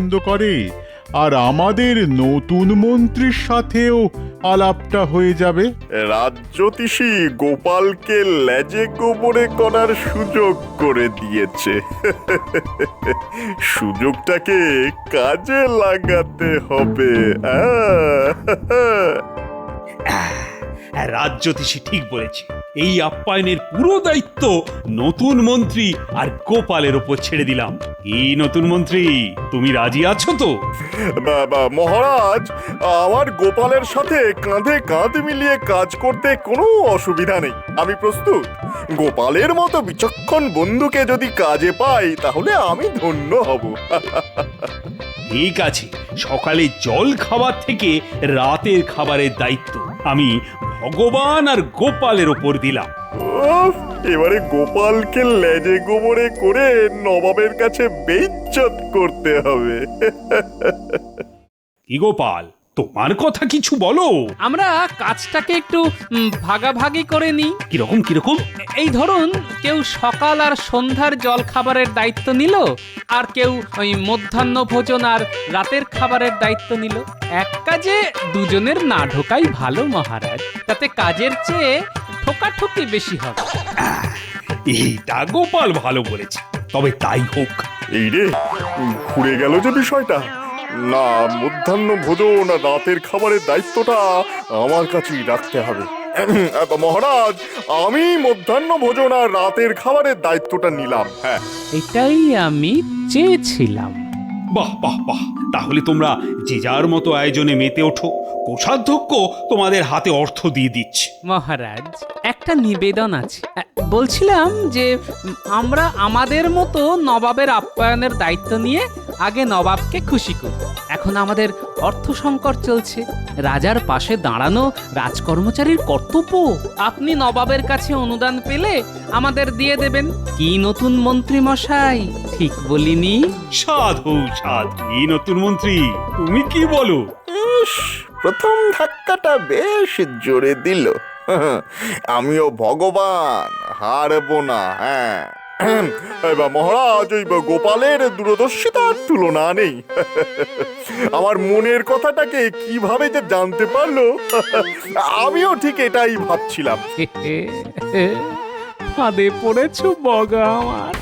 পছন্দ করে, আর আমাদের নতুন মন্ত্রীর সাথেও আলাপটা হয়ে যাবে। রাজ্যোতিষী গোপালকে লেজে গোবরে করার সুযোগ করে দিয়েছে। সুযোগটাকে কাজে লাগাতে হবে। রাজ্যোতিষী ঠিক বলেছে, এই আপ্যায়নের পুরো দায়িত্ব নতুন মন্ত্রী আর গোপালের ওপর ছেড়ে দিলাম। এই নতুন মন্ত্রী, তুমি রাজি আছো তো? মহারাজ, আমার গোপালের সাথে কাঁধে কাঁধ মিলিয়ে কাজ করতে কোনো অসুবিধা নেই। আমি প্রস্তুত। গোপালের মতো বিচক্ষণ বন্ধুকে যদি কাজে পাই তাহলে আমি ধন্য হব। ঠিক আছে, সকালে জল খাবার থেকে রাতের খাবারের দায়িত্ব আমি ভগবান আর গোপালের ওপর দিলাম। উফ, এবারে গোপালকে লেজে গোবরে করে নবাবের কাছে বেইজ্জত করতে হবে। কি গোপাল, তোমার কথা কিছু বলো। আমরা কাজটাকে একটু ভাগাভাগি করে নিই। কিরকম কিরকম? এই ধরুন, কেউ সকাল আর সন্ধ্যার জল খাবারের দায়িত্ব নিল, আর কেউ ওই মধ্যাহ্ন ভোজন আর রাতের খাবারের দায়িত্ব নিল। এক কাজে দুজনের না ঢোকাই ভালো মহারাজ, তাতে কাজের চেয়ে ঠোকাঠুকি বেশি হবে। এইটা গোপাল ভালো বলেছে, তবে তাই হোক। এই রে, ঘুরে গেল যে বিষয়টা। না, মধ্যাহ্ন ভোজন আর রাতের খাবারের দায়িত্বটা আমার কাছেই রাখতে হবে। মহারাজ, আমি মধ্যাহ্ন ভোজন আর রাতের খাবারের দায়িত্বটা নিলাম। হ্যাঁ, এটাই আমি চেয়েছিলাম। বাহ বাহ বাহ, তাহলে তোমরা যে যার মতো আয়োজনে মেতে ওঠো। কোষাধ্যক্ষ তোমাদের হাতে অর্থ দিয়ে দিচ্ছে। মহারাজ, একটা নিবেদন আছে। বলছিলাম যে আমরা আমাদের মতো নবাবের আপ্যায়নের দায়িত্ব নিয়ে আগে নবাবকে খুশি করব। এখন আমাদের অর্থ সংকট চলছে, রাজার পাশে দাঁড়ানো রাজকর্মচারীর কর্তব্য। আপনি নবাবের কাছে অনুদান পেলে আমাদের দিয়ে দেবেন। কি নতুন মন্ত্রী মশাই, ঠিক বলিনি? সাধু সাধু, এই নতুন মন্ত্রী, তুমি কি বলো? ইস, প্রথম ধাক্কাটা বেশ জোরে দিল। আমিও ভগবান, হারবো না। হ্যাঁ, এবার মহারাজ, ওই গোপালের দূরদর্শিতার তুলনা নেই। আমার মনের কথাটাকে কিভাবে যে জানতে পারলো, আমিও ঠিক এটাই ভাবছিলাম। ফাঁদে পড়েছো বগা আমার।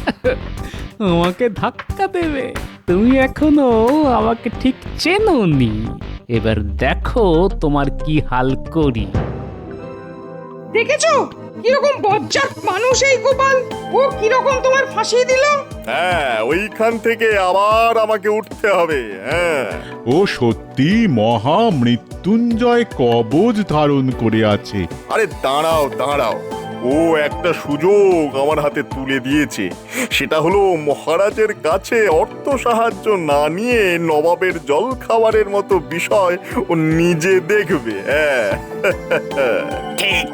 আমাকে ধাক্কা দেবে? তুমি এখনো আমাকে ঠিক চেনোনি। এবার দেখো তোমার কি হাল করি। দেখেছো কিরকম বজ্জাত মানুষ এই গোপাল? ও কিরকম তোমার ফাঁসিয়ে দিল। হ্যাঁ, ওইখান থেকে আবার আমাকে উঠতে হবে। হ্যাঁ, ও সত্যি মহা মৃত্যুঞ্জয় কবচ ধারণ করে আছে। আরে দাঁড়াও দাঁড়াও, ও একটা সুযোগ আমার হাতে তুলে দিয়েছে। সেটা হলো, মহারাজের কাছে অর্থ সাহায্য না নিয়ে নবাবের জল খাবারের মতো বিষয় ও নিজে দেখবে। হ্যাঁ, ঠিক,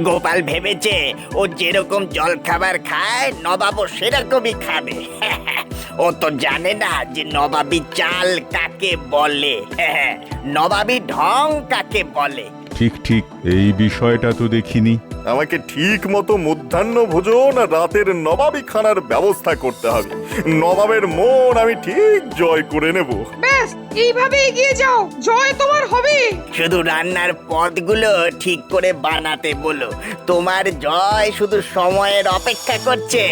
গোপাল ভেবেছে ও যেরকম জল খাবার খায় নবাবও সেরকমই খাবে। ও তো জানে না যে নবাবী চাল কাকে বলে, নবাবী ঢং কাকে বলে। ঠিক ঠিক, এই বিষয়টা তো দেখিনি। আমাকে ঠিক মতো মধ্যাহ্ন ভোজন আর রাতের নবাবী খানার ব্যবস্থা করতে হবে। নবাবের মন আমি ঠিক জয় করে নেব। ব্যাস, এইভাবে এগিয়ে যাও, জয় তোমার হবে। শুধু রান্নার পদগুলো ঠিক করে বানাতে বলো, তোমার জয় শুধু সময়ের অপেক্ষা করছে।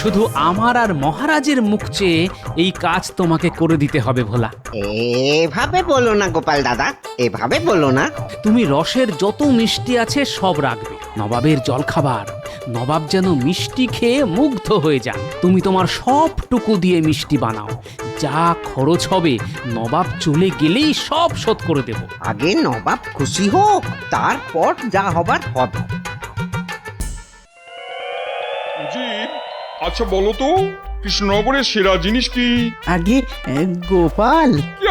শুধু আমার আর মহারাজের মুখ চেয়ে এই কাজ তোমাকে করে দিতে হবে ভোলা। এভাবে বলো না গোপাল দাদা, এভাবে বলো না। তুমি রসের যত মিষ্টি আছে সব রাখবে। নবাবের জলখাবার, নবাব যেন মিষ্টি খেয়ে মুগ্ধ হয়ে যান। তুমি তোমার সবটুকু দিয়ে মিষ্টি বানাও। যা খরচ হবে নবাব চলে গেলেই সব শোধ করে দেব। আগে নবাব খুশি হোক, তারপর যা হবার হবে। আচ্ছা বলো তো, কৃষ্ণনগরের সেরা জিনিস কি? আগে গোপাল, কি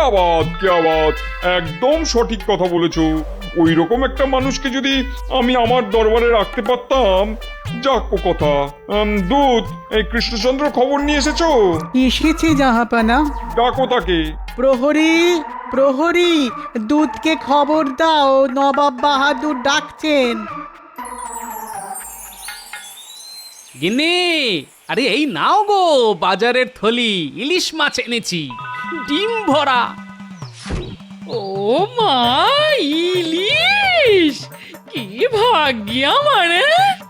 আবাদ, একদম সঠিক কথা বলেছো। ওই রকম একটা মানুষকে যদি আমি আমার দরবারে রাখতে পারতাম। যাক ও কথা। দূত, এই কৃষ্ণচন্দ্র খবর নিয়ে এসেছো? এসেছে জাহাপানা। ডাকো তাকে। প্রহরী, প্রহরী, দূতকে খবর দাও, নবাব বাহাদুর ডাকছেন। গিন্নি, আরে এই নাও গো বাজারের থলি, ইলিশ মাছ এনেছি, ডিম ভরা। ও মা, ইলিশ! কি ভাগ্য আমার!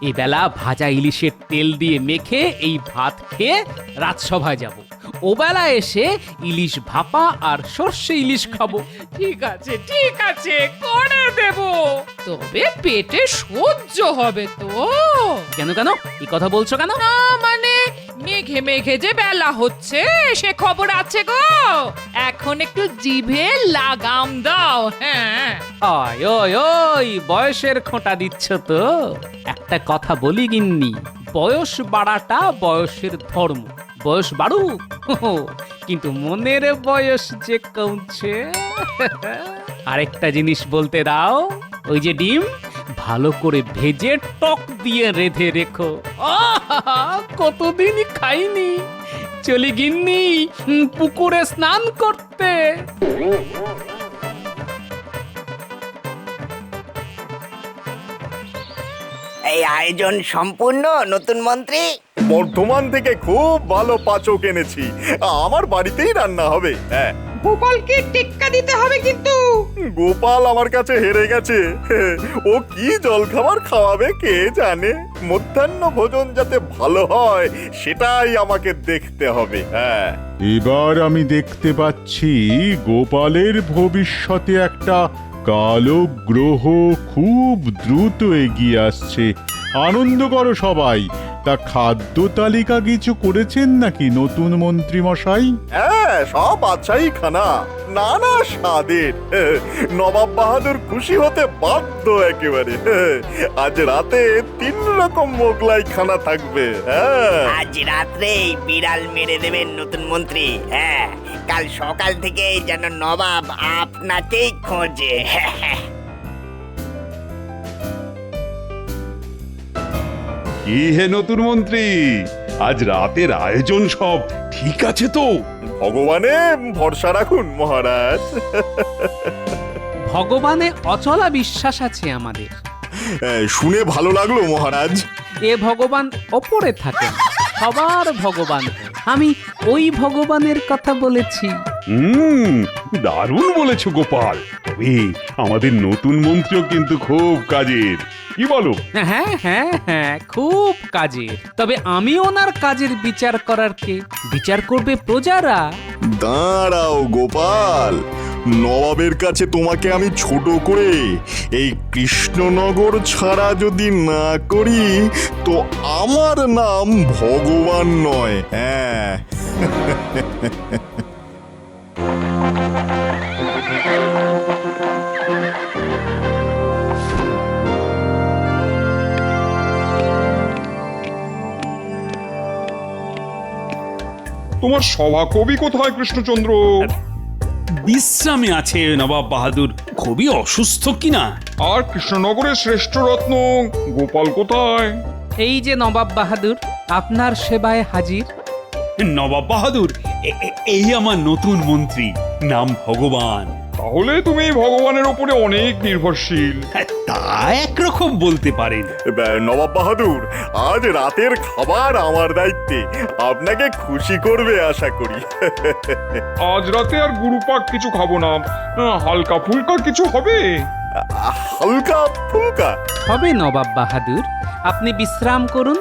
এবেলা ভাজা ইলিশের তেল দিয়ে মেখে এই ভাত খেয়ে রাজসভায় যাব। ওবেলা এসে ইলিশ ভাপা আর সর্ষে ইলিশ খাবো। ঠিক আছে, করে দেব। তবে পেটে সহ্য হবে তো? কেন কেন এই কথা বলছো কেন? না মানে, মেঘে মেঘে যে বেলা হচ্ছে সে খবর আছে গো। এখন একটু জিভে লাগাম দাও। হ্যাঁ, ওই ওই ওই বয়সের খোঁটা দিচ্ছ তো। একটা কথা বলি গিন্নি, বয়স বাড়াটা বয়সের ধর্ম। বয়স বাড়ুক, কিন্তু মনের বয়স যে কমছে। আরেকটা জিনিস বলতে দাও, ওই যে ডিম ভালো করে ভেজে টক দিয়ে রেঁধে রেখো। আহা, কতদিন খাইনি। চলি গিন্নি পুকুরে স্নান করতে। এই আয়োজন সম্পূর্ণ নতুন মন্ত্রী। বর্ধমান থেকে খুব ভালো পাচক এনেছি, আমার বাড়িতেই রান্না হবে। হ্যাঁ, গোপালকে টেক্কা দিতে হবে কিন্তু। গোপাল আমার কাছে হেরে গেছে। ও কি জলখাবার খাওয়াবে কে জানে। মধ্যাহ্ন ভোজন যাতে ভালো হয় সেটাই আমাকে দেখতে হবে। হ্যাঁ, এবার আমি দেখতে পাচ্ছি গোপালের ভবিষ্যতে একটা কালো গ্রহ খুব দ্রুত এগিয়ে আসছে। আনন্দ করো সবাই। তা খাদ্য তালিকা কিছু করেছেন নাকি নতুন মন্ত্রী মশাই? হ্যাঁ, সব বাদশাহী খানা, নানা স্বাদের। নবাব বাহাদুর খুশি হতে বাধ্য একেবারে। আজ রাতে 3 রকম মোগলাই খানা থাকবে। হ্যাঁ, আজ রাত্রেই বিড়াল মেরে দেবেন নতুন মন্ত্রী। হ্যাঁ, কাল সকাল থেকে যেন নবাব আপনাকেই খোঁজে। কি হে নতুন মন্ত্রী, আজ রাতের আয়োজন সব ঠিক আছে তো? ভগবানে ভরসা রাখুন মহারাজ। ভগবানে অচলা বিশ্বাস আছে আমাদের। শুনে ভালো লাগলো মহারাজ। এ ভগবান ওপরে থাকেন, সবার ভগবান। আমি ওই ভগবানের কথা বলেছি। দারুণ বলেছো গোপাল। তবে আমাদের নতুন মন্ত্রীও কিন্তু খুব কাজের, কি বলো? হ্যাঁ হ্যাঁ হ্যাঁ, খুব কাজের। তবে আমি ওনার কাজের বিচার করার কে? বিচার করবে প্রজারা। দাঁড়াও গোপাল, নবাবের কাছে তোমাকে আমি ছোট করে এই কৃষ্ণনগর ছাড়া যদি না করি তো আমার নাম ভগবান নয়। হ্যাঁ, তোমার সভাকবি কোথায় কৃষ্ণচন্দ্র? বিশ্রামে আছে নবাব বাহাদুর, খুবই অসুস্থ কিনা। আর কৃষ্ণনগরের শ্রেষ্ঠ রত্ন গোপাল কোথায়? এই যে নবাব বাহাদুর, আপনার সেবায় হাজির। নবাব বাহাদুর, এই আমার নতুন মন্ত্রী, নাম ভগবান। তাহলে তুমি ভগবানের উপরে অনেক নির্ভরশীল। তা একরকম বলতে পারেন। নবাব বাহাদুর, আজ রাতের খাবার আমার দায়িত্বে, আপনাকে খুশি করবে আশা করি। আজ রাতে আর গুরুপাক কিছু খাবো না, হালকা ফুলকা কিছু হবে। হালকা ফুলকা হবে নবাব বাহাদুর, আপনি বিশ্রাম করুন,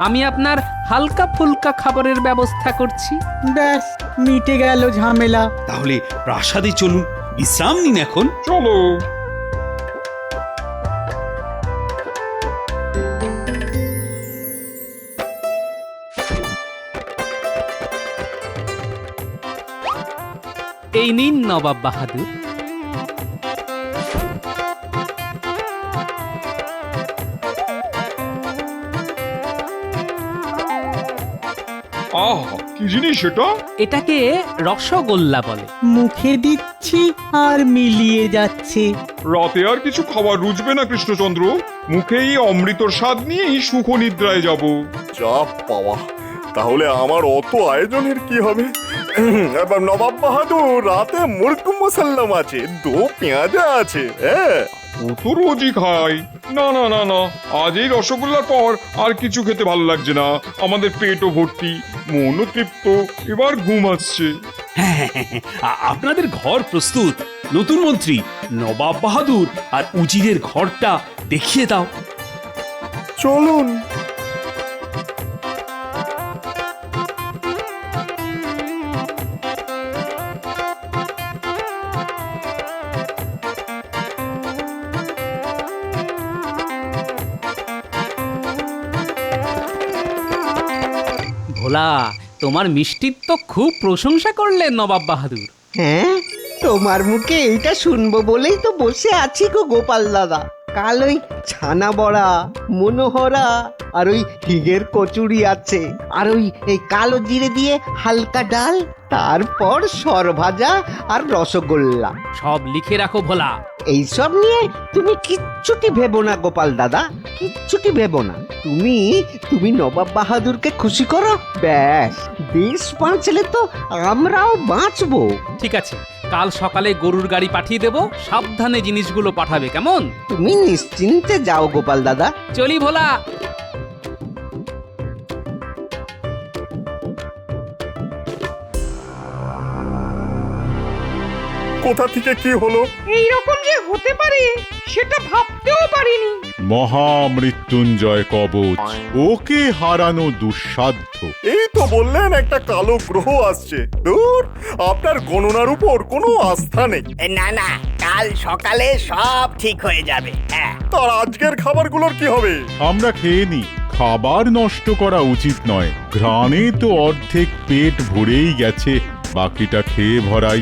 আমি আপনার হালকা ফুলকা খাবারের ব্যবস্থা করছি। ব্যাস, মিটে গেল ঝামেলা। তাহলে প্রাসাদে চলুন, বিশ্রাম নিন এখন। চলো। এই নিন নবাব বাহাদুর। আহ, কি জিনিস এটা? এটাকে রসগোল্লা বলে। মুখে দিচ্ছি আর মিলিয়ে যাচ্ছে। রাতে আর কিছু খাবার রুচবে না কৃষ্ণচন্দ্র, মুখেই অমৃতর স্বাদ নিয়েই সুখ নিদ্রায় যাব। যা পাওয়া, তাহলে আমার অত আয়োজনের কি হবে? নবাব বাহাদুর, রাতে মুরগ মুসাল্লাম আছে, 2 পেঁয়াজা আছে। হ্যাঁ, ও তো রোজই খায়। না না না না, আজ এই রসগোল্লার পর আর কিছু খেতে ভালো লাগছে না। আমাদের পেটও ভর্তি, মনও তৃপ্ত, এবার ঘুম আসছে। হ্যাঁ, আপনাদের ঘর প্রস্তুত। নতুন মন্ত্রী নবাব বাহাদুর আর উজিরের ঘরটা দেখিয়ে দাও। চলুন। ভোলা, তোমার মিষ্টির তো খুব প্রশংসা করলেন নবাব বাহাদুর। হ্যাঁ, তোমার মুখে এইটা শুনবো বলেই তো বসে আছি গো গোপাল দাদা। কাল ওই ছানা বড়া, মনোহরা আর ওই হিগের কচুরি আছে, আর ওই এই কালো জিরে দিয়ে হালকা ডাল, তারপর সরভাজা আর রসগোল্লা। সব লিখে রাখো ভোলা। এইসব নিয়ে তুমি কিচ্ছুটি ভেবো না গোপাল দাদা, কিচ্ছুটি ভেবো না। তুমি নবাব বাহাদুরকে খুশি করো, ব্যাস দেশ বাঁচলে তো আমরাও বাঁচবো। ঠিক আছে, কাল সকালে গরুর গাড়ি পাঠিয়ে দেব, সাবধানে জিনিসগুলো পাঠাবে, কেমন? তুমি নিশ্চিন্তে যাও গোপাল দাদা। চলি ভোলা। কোথা থেকে কি হলো? এইরকম যে হতে পারে সেটা ভাবতেও পারিনি। মহামৃত্যুঞ্জয় কবচ, ওকে হারানো দুঃসাধ্য। এই তো বললেন একটা কালো গ্রহ আসছে। দূর, আপনার গণনার উপর কোনো আস্থা নেই। না না, কাল সকালে সব ঠিক হয়ে যাবে। হ্যাঁ, তার আজকের খাবারগুলোর কি হবে? আমরা খেয়ে নি, খাবার নষ্ট করা উচিত নয়। ঘ্রাণে তো অর্ধেক পেট ভরেই গেছে, বাকিটা খেয়ে ভরাই।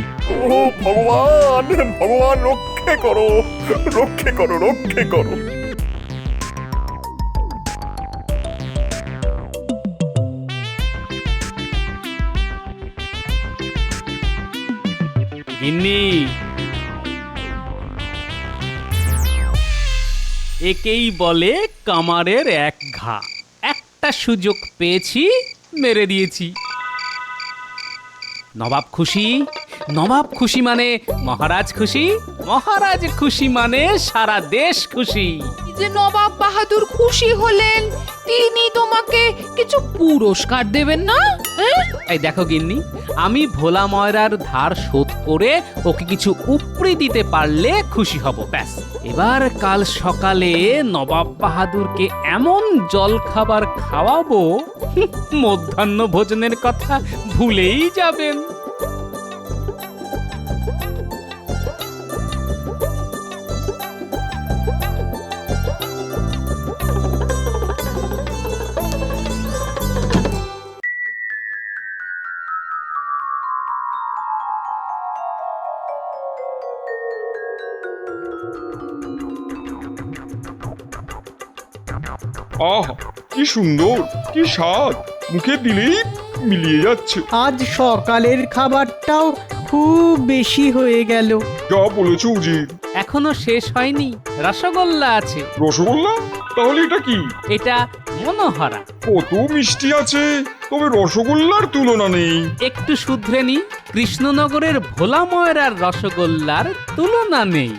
ও ভগবান, ভগবান রক্ষে করো, রক্ষে করো, রক্ষে করো। গিন্নি, একেই বলে কামারের এক ঘা। একটা সুযোগ পেয়েছি, মেরে দিয়েছি। নবাব খুশি, নবাব খুশি মানে মহারাজ খুশি, মহারাজ খুশি মানে সারা দেশ খুশি। যে নবাব বাহাদুর খুশি হলেন, তিনি তোমাকে কিছু পুরস্কার দেবেন না? হ্যাঁ? এই দেখো গিন্নি, আমি ভোলা ময়রার ধার শোধ করে ওকে কিছু উপরি দিতে পারলে খুশি হব, ব্যাস। এবার কাল সকালে নবাব বাহাদুরকে এমন জল খাবার খাওয়াবো, মধ্যাহ্ন ভোজনের কথা ভুলেই যাবেন। আহ, কি সুন্দর, কি স্বাদ, মুখে দিলেই মিলিয়ে যাচ্ছে। আজ সকালের খাবারটাও খুব বেশি হয়ে গেল। যা বলেছো উজির। এখনো শেষ হয়নি, রসগোল্লা আছে। রসগোল্লা? তাহলে এটা কি? এটা মনোহরা। কত মিষ্টি আছে, তবে রসগোল্লার তুলনা নেই। একটু শুধরে নি, কৃষ্ণনগরের ভোলা ময়রার রসগোল্লার তুলনা নেই।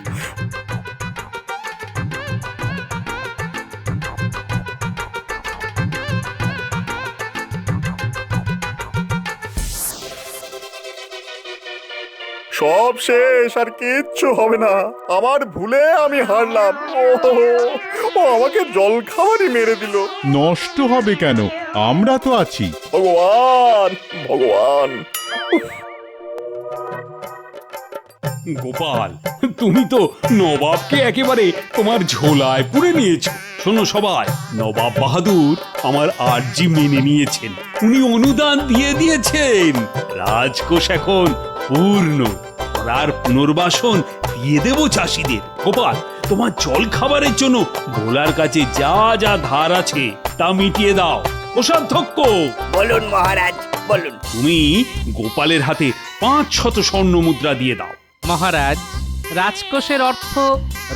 সব শেষ, আর কিচ্ছু হবে না। আমার ভুলে আমি হারলাম। ও আমাকে জল খাবারই মেরে দিল। নষ্ট হবে কেন, আমরা তো আছি। ভগবান, ভগবান। গোপাল, তুমি তো নবাবকে একেবারে তোমার ঝোলায় পুরে নিয়েছো। শোনো সবাই, নবাব বাহাদুর আমার আর্জি মেনে নিয়েছেন, উনি অনুদান দিয়ে দিয়েছেন। রাজকোষ এখন পূর্ণ, আর পুনর্বাসন দিয়ে দেব চাষিদের। গোপাল, তোমার জল খাবারের জন্য ভোলার কাছে যা যা ধার আছে তা মিটিয়ে দাও। কোষাধ্যক্ষ, বলুন মহারাজ, বলুন। তুমি গোপালের হাতে 500 স্বর্ণ মুদ্রা দিয়ে দাও। মহারাজ, রাজকোষের অর্থ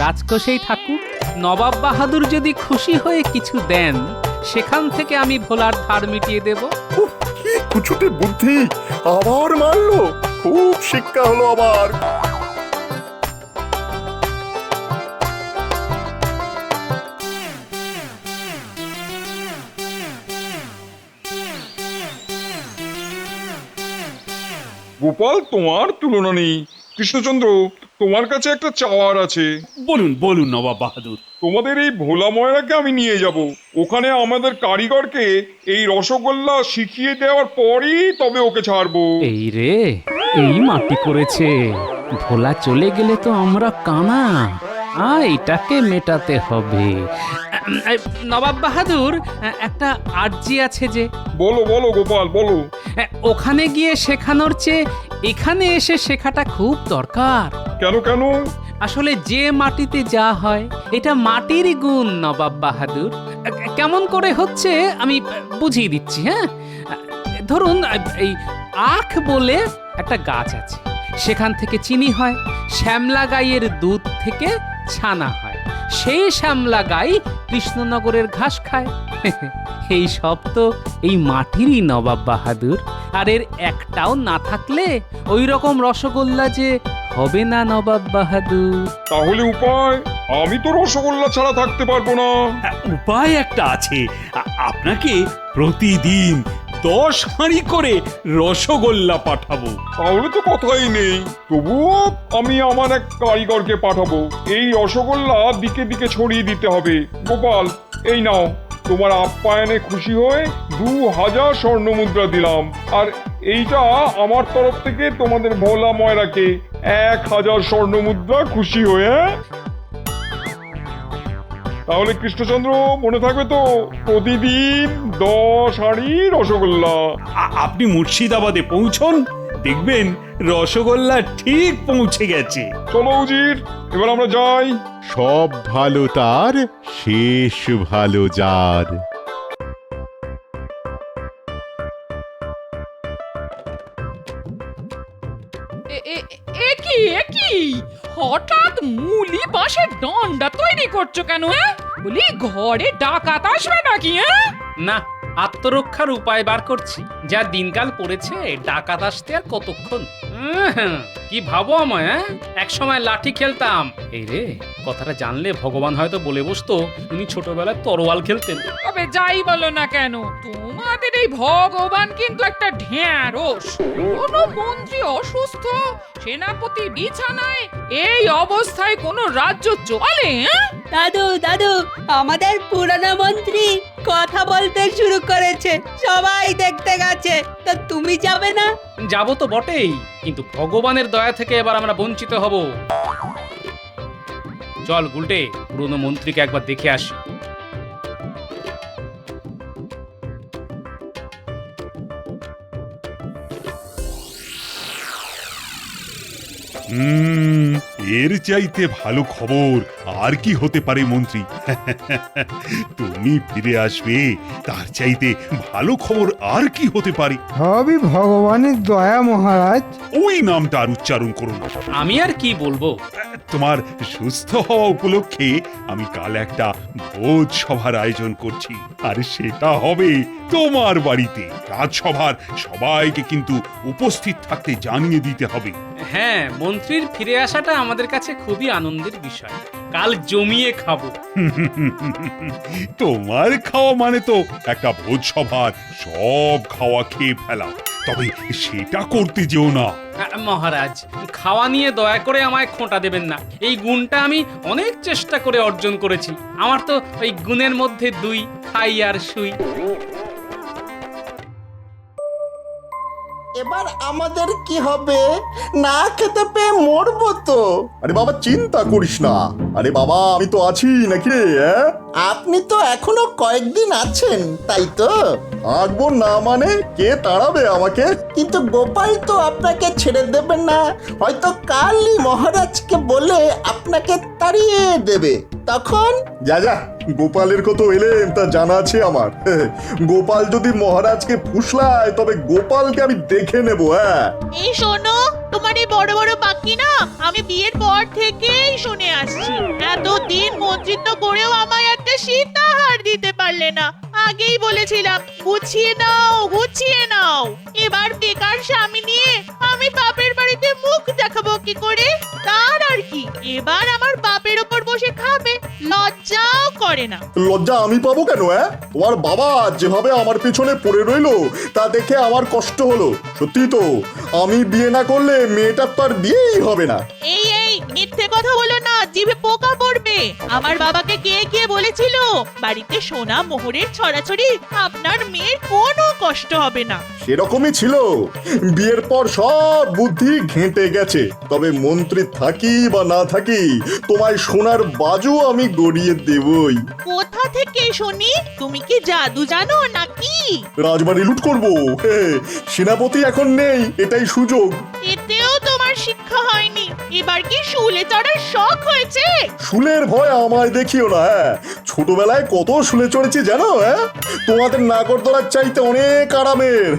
রাজকোষেই থাকুক। নবাব বাহাদুর যদি খুশি হয়ে কিছু দেন, সেখান থেকে আমি ভোলার ধার মিটিয়ে দেব। উফ, কি কুচুটে বুদ্ধি, আবার মারলো। খুব শিক্ষা হলো আবার। গোপাল তোমার তুলনা নেই। কৃষ্ণচন্দ্র, তোমার কাছে একটা চাওয়ার আছে। বলুন বলুন নবাব বাহাদুর। তোমাদের এই ভোলা ময়রাকে আমি নিয়ে যাব। ওখানে আমাদের কারিগরকে এই রসগোল্লা শিখিয়ে দেওয়ার পরই তবে ওকে ছাড়বো। এই রে, এই মাটি করেছে। ভোলা চলে গেলে তো আমরা কানা। এটাকে মেটাতে হবে। নবাব বাহাদুর, একটা আর্জি আছে যে। বলো বলো গোপাল, বলো। ওখানে গিয়ে শেখানোর চেয়ে এখানে এসে শেখাটা খুব দরকার। কেন কেন? আসলে যে মাটিতে যা হয়, এটা মাটিরই গুণ নবাব বাহাদুর। কেমন করে হচ্ছে আমি বুঝিয়ে দিচ্ছি। হ্যাঁ, ধরুন এই আখ বলে একটা গাছ আছে, সেখান থেকে চিনি হয়। শ্যামলা গাইয়ের দুধ থেকে ছানা হয়, সেই শ্যামলা গাই কৃষ্ণনগরের ঘাস খায়। এই সব তো এই মাটিরই নবাব বাহাদুর। আর এর একটাও না থাকলে ওই রকম রসগোল্লা যে হবে না নবাব বাহাদুর। তাহলে উপায়? আমি তো রসগোল্লা ছাড়া থাকতে পারবো না। উপায় একটা আছে। আপনাকে প্রতিদিন 10 হাঁড়ি করে রসগোল্লা পাঠাবো। তাহলে তো কথাই নেই। তবুও আমি আমার এক কারিগরকে পাঠাবো। এই রসগোল্লা দিকে দিকে ছড়িয়ে দিতে হবে। গোপাল, এই নাও, তোমার আপ্যায়নে খুশি হয়ে 2000 স্বর্ণ মুদ্রা দিলাম। আর এইটা আমার তরফ থেকে তোমাদের ভোলা ময়রাকে 1000 স্বর্ণ মুদ্রা খুশি হয়ে। তাহলে কৃষ্ণচন্দ্র, মনে থাকবে তো, প্রতিদিন 10 হাঁড়ি রসগোল্লা। আপনি মুর্শিদাবাদে পৌঁছন, দেখবেন রসগোল্লা ঠিক পৌঁছে গেছে। চলো উজির, এবার আমরা যাই। সব ভালো তার, শেষ ভালো যার। এ কি হঠাৎ মুলি বাঁশের দণ্ডা তৈরি করছো কেন? বলি ঘরে ডাকাত আসবে নাকি? না, আত্মরক্ষার উপায় বার করছি। যা দিনকাল পড়েছে, ডাকাত আসতে আর কতক্ষণ। কি ভাবো আমায়? এক সময় লাঠি খেলতাম। এই রে, কথাটা জানলে ভগবান হয়তো বলে বসতো উনি ছোটবেলায় তরোয়াল খেলতেন। তবে যাই বলো না কেন, তোমাদের এই ভগবান কিন্তু একটা ঢ্যাঁড়স। কোনো মন্ত্রী অসুস্থ, সেনাপতি বিছানায়, এই অবস্থায় কোনো রাজ্য চলে? দাদু দাদু, আমাদের পুরানো মন্ত্রী কথা বলতে শুরু করেছে, সবাই দেখতে গেছে। তো তুমি যাবে না? যাবো তো বটেই, কিন্তু ভগবানের দয়া থেকে এবার আমরা বঞ্চিত হব। চল গুলটে, পুরনো মন্ত্রীকে একবার দেখে আসি। এর চাইতে ভালো খবর আর কি হতে পারে মন্ত্রী? তুমি ফিরে আসবে, তার চাইতে ভালো খবর আর কি হতে পারে? সবই ভগবানের দয়া মহারাজ। ওই নামটা আর উচ্চারণ করো না। আমি আর কি বলবো? তোমার সুস্থ হওয়া উপলক্ষে আমি কাল একটা ভোজ সভার আয়োজন করছি, আর সেটা হবে তোমার বাড়িতে। রাজসভার সবাইকে কিন্তু উপস্থিত থাকতে জানিয়ে দিতে হবে। হ্যাঁ, মন্ত্রীর ফিরে আসাটা আমাদের কাছে খুবই আনন্দের বিষয়। কাল জমিয়ে খাবো। তোমার খাওয়া মানে তো একটা ভোজ সভার সব খাওয়া খেয়ে ফেলা। তবে সেটা করতে যেও না। মহারাজ, খাওয়া নিয়ে দয়া করে আমায় খোঁটা দেবেন না। এই গুণটা আমি অনেক চেষ্টা করে অর্জন করেছি। আমার তো ওই গুণের মধ্যে 2, খাই আর শুই। এবার আমাদের কি হবে? না খেতে পেয়ে মরবো তো। আরে বাবা, চিন্তা করিস না। আরে বাবা, আমি তো আছি নাকি রে? আপনি তো এখনো কয়েকদিন আছেন, তাই তো? থাকবো না মানে? কে তাড়াবে আমাকে? কিন্তু গোপাল তো আপনাকে ছেড়ে দেবে না। হয়তো কালই মহারাজকে বলে আপনাকে তাড়িয়ে দেবে। তখন যা যা, গোপালের কত এলেম তা জানা আছে আমার। গোপাল যদি মহারাজকে ফুসলায়, তবে গোপালকে আমি দেখে নেব। এই শোনো, তোমার এই বড় বড় বাকি না আমি বিয়ের পর থেকেই শুনে আসছি। এতদিন মন্ত্রিত্ব করেও আমায় একটা সীতাহার দিতে পারলে না। আগেই বলেছিলাম গুছিয়ে নাও, গুছিয়ে নাও। এবার বেকার স্বামী নিয়ে আমি বাপের বাড়িতে মুখ দেখাবো কি করে? তার আর কি, এবার আমার বাপের ওপর বসে খাবে, লজ্জাও করে না। লজ্জা আমি পাবো কেন? তোমার বাবা যেভাবে আমার পেছনে পড়ে রইলো তা দেখে আমার কষ্ট হলো। সত্যি তো, আমি বিয়ে না করলে মেয়েটার তো আর বিয়েই হবে না। এই এই মিথ্যে কথা বলো না, জিভে পোকা পড়বে। আমার বাবাকে কে কে বলেছিল বাড়িতে সোনা মোহরের ছড়াছড়ি, আপনার মেয়ের কোনো কষ্ট হবে না। সেরকমই ছিল। বিয়ের পর সব বুদ্ধি ঘেঁটে গেছে। তবে মন্ত্রী থাকি বা না থাকি, তোমায় সোনার বাজু আমি গড়িয়ে দেবই। কোথা থেকে শুনি? তুমি কি জাদু জানো নাকি? রাজবাড়ি লুট করবো। সেনাপতি এখন নেই, এটাই সুযোগ। এতেও তোমার শিক্ষা হয়নি। এবার কি শুলে চড়ার শখ হয়েছে? শুলের ভয় আমায় দেখিও না। ছোটবেলায় কত শুলে চড়েছি জানো? তোমাদের নাগরদোলার চাইতে অনেক আরামের।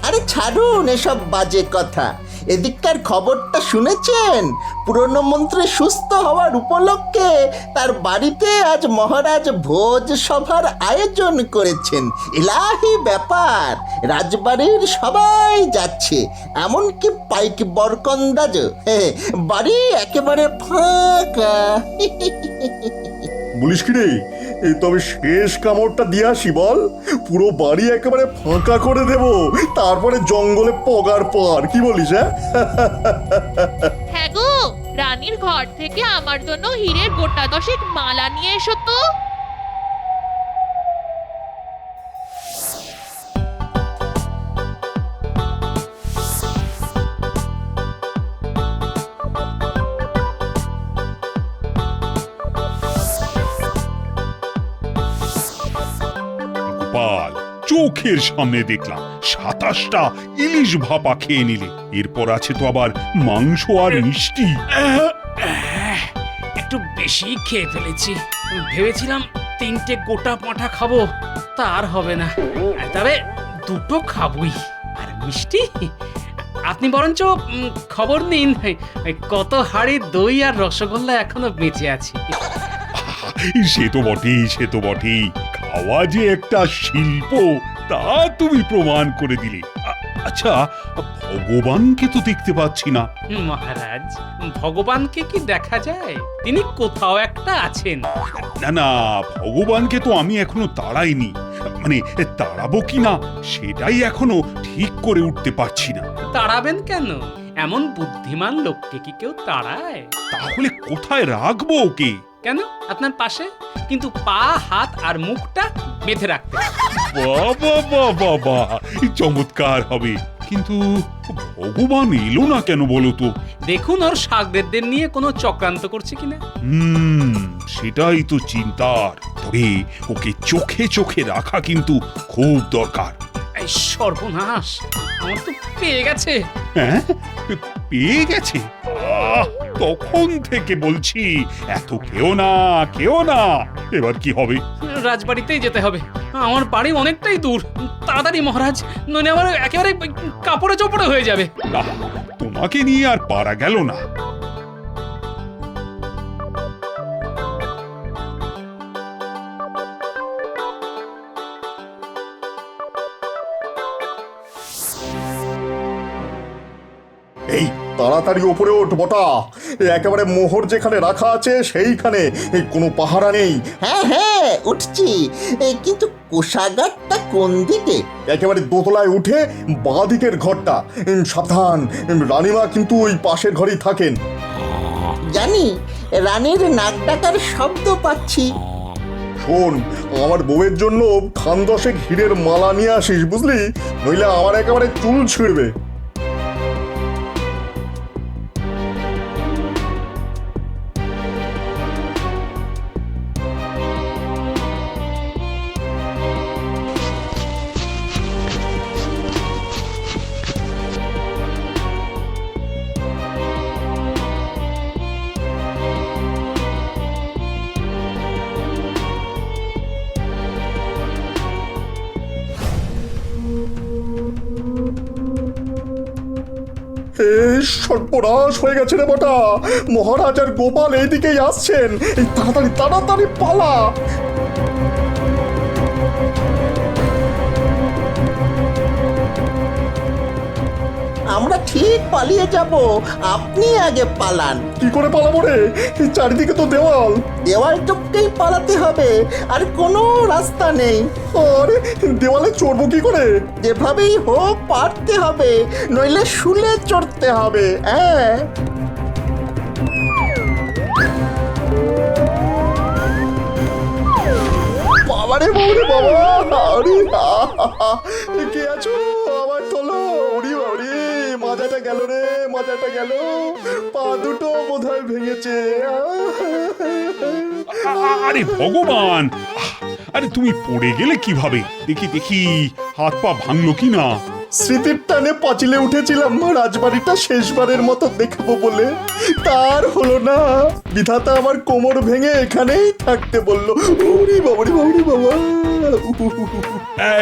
আরে ছাড়ুন এসব বাজে কথা। এদিককার খবরটা শুনেছেন? পুরনো মন্ত্রী সুস্থ হওয়ার উপলক্ষে তার বাড়িতে আজ মহারাজ ভোজ সভার আয়োজন করেছেন। ইলাহি ব্যাপার, রাজবাড়ির সবাই যাচ্ছে, এমনকি পাইক বরকন্দাজ। বাড়ি একেবারে ফাঁকা। বলিস কি রে? তবে শেষ কামড়টা দিয়ে আসি বল। পুরো বাড়ি একেবারে ফাঁকা করে দেব, তারপরে জঙ্গলে পগার পার। কি বলিস? হ্যাঁ গো, রানীর ঘর থেকে আমার জন্য হীরের গোটা 10 মালা নিয়ে এসো তো। গোপাল, চোখের সামনে দেখলাম 27টা ইলিশ ভাপা খেয়ে নিলে। এরপর আছে তো আবার মাংস আর মিষ্টি। একটু বেশি খেয়ে ফেলেছি। ভেবেছিলাম 3টে গোটা পাঁঠা খাবো, তার হবে না। তবে 2টো খাবই। আর মিষ্টি, আপনি বরঞ্চ খবর নিন কত হাড়ি দই আর রসগোল্লা এখনো বেঁচে আছে। সে তো বটেই, সে তো বটেই। খাওয়া যে একটা শিল্প তা তুমি প্রমাণ করে দিলে। আচ্ছা, ভগবানকে তো দেখতে পাচ্ছি না। মহারাজ, ভগবানকে কি দেখা যায়? তিনি কোথাও একটা আছেন। না না, ভগবানকে তো আমি এখনো তাড়াইনি। মানে তাড়াবো কি না সেটাই এখনো ঠিক করে উঠতে পারছি না। তাড়াবেন কেন? এমন বুদ্ধিমান লোককে কি কেউ তাড়ায়? তাহলে কোথায় রাখবো ওকে? কেন, আপনার পাশে, কিন্তু পা হাত আর মুখটা বেঁধে রাখতে। বাবা বাবা বাবা, চমৎকার হবে। কিন্তু ভগবান এলো না কেন বলো তো? দেখুন ওর শাগরেদদের নিয়ে কোনো চক্রান্ত করছে কিনা। সেটাই তো চিন্তার। তবে ওকে চোখে চোখে রাখা কিন্তু খুব দরকার। এই সর্বনাশ, আমার তো পেয়ে গেছে। হ্যাঁ, পেয়ে গেছে? তখন থেকে বলছি এত কেউ না, কেউ না। এবার কি হবে? রাজবাড়িতেই যেতে হবে। আমার বাড়ি অনেকটাই দূর। তাড়াতাড়ি মহারাজ, নইলে আমার একেবারে কাপড়ে চোপড়ে হয়ে যাবে। তোমাকে নিয়ে আর পারা গেল না। এই তাড়াতাড়ি ওপরে ওঠ বটা। একেবারে মোহর যেখানে রাখা আছে সেইখানে কোনো পাহারা নেই। হ্যাঁ হ্যাঁ উঠছি, কিন্তু কোষাগারটা কোন দিকে? একেবারে দোতলায় উঠে বাঁ দিকের ঘরটা। সাবধান, রানীমা কিন্তু ওই পাশের ঘরেই থাকেন। জানি, রানীর নাক ডাকার শব্দ পাচ্ছি। শোন, আমার বউয়ের জন্য 10 হীরের মালা নিয়ে আসিস, বুঝলি? নইলে আমার একেবারে চুল ছিঁড়বে। সর্বনাশ হয়ে গেছে রে বটা। মহারাজ আর গোপাল এইদিকেই আসছেন। এই তাড়াতাড়ি তাড়াতাড়ি পালা। আমরা ঠিক পালিয়ে যাব, আপনি আগে পালান। কি করে পালাবো রে? এই চারিদিকে তো দেওয়াল। দেওয়াল টপকেই পালাতে হবে, আর কোনো রাস্তা নেই। আরে দেওয়ালে চড়বো কি করে? যেভাবেই হোক পারতে হবে, নইলে শুলে চড়তে হবে। হ্যাঁ, বাবারে বাবারে বাবা, আরে কে আছো? আমার তোলো। ওরে বাবারে, মাজাটা গেল রে, মাজাটা গেল। পা দুটো বোধহয় ভেঙেছে। আরে ভগবান, আরে তুমি পড়ে গেলে কিভাবে? দেখি দেখি হাত পা ভাঙলো কি না। স্মৃতির টানে পাঁচিলে উঠেছিলাম রাজবাড়িটা শেষবারের মতো দেখবো বলে, তার হলো না। বিধাতা আমার কোমর ভেঙে এখানেই থাকতে বললো। ওরে বাবারে বাবারে বাবা।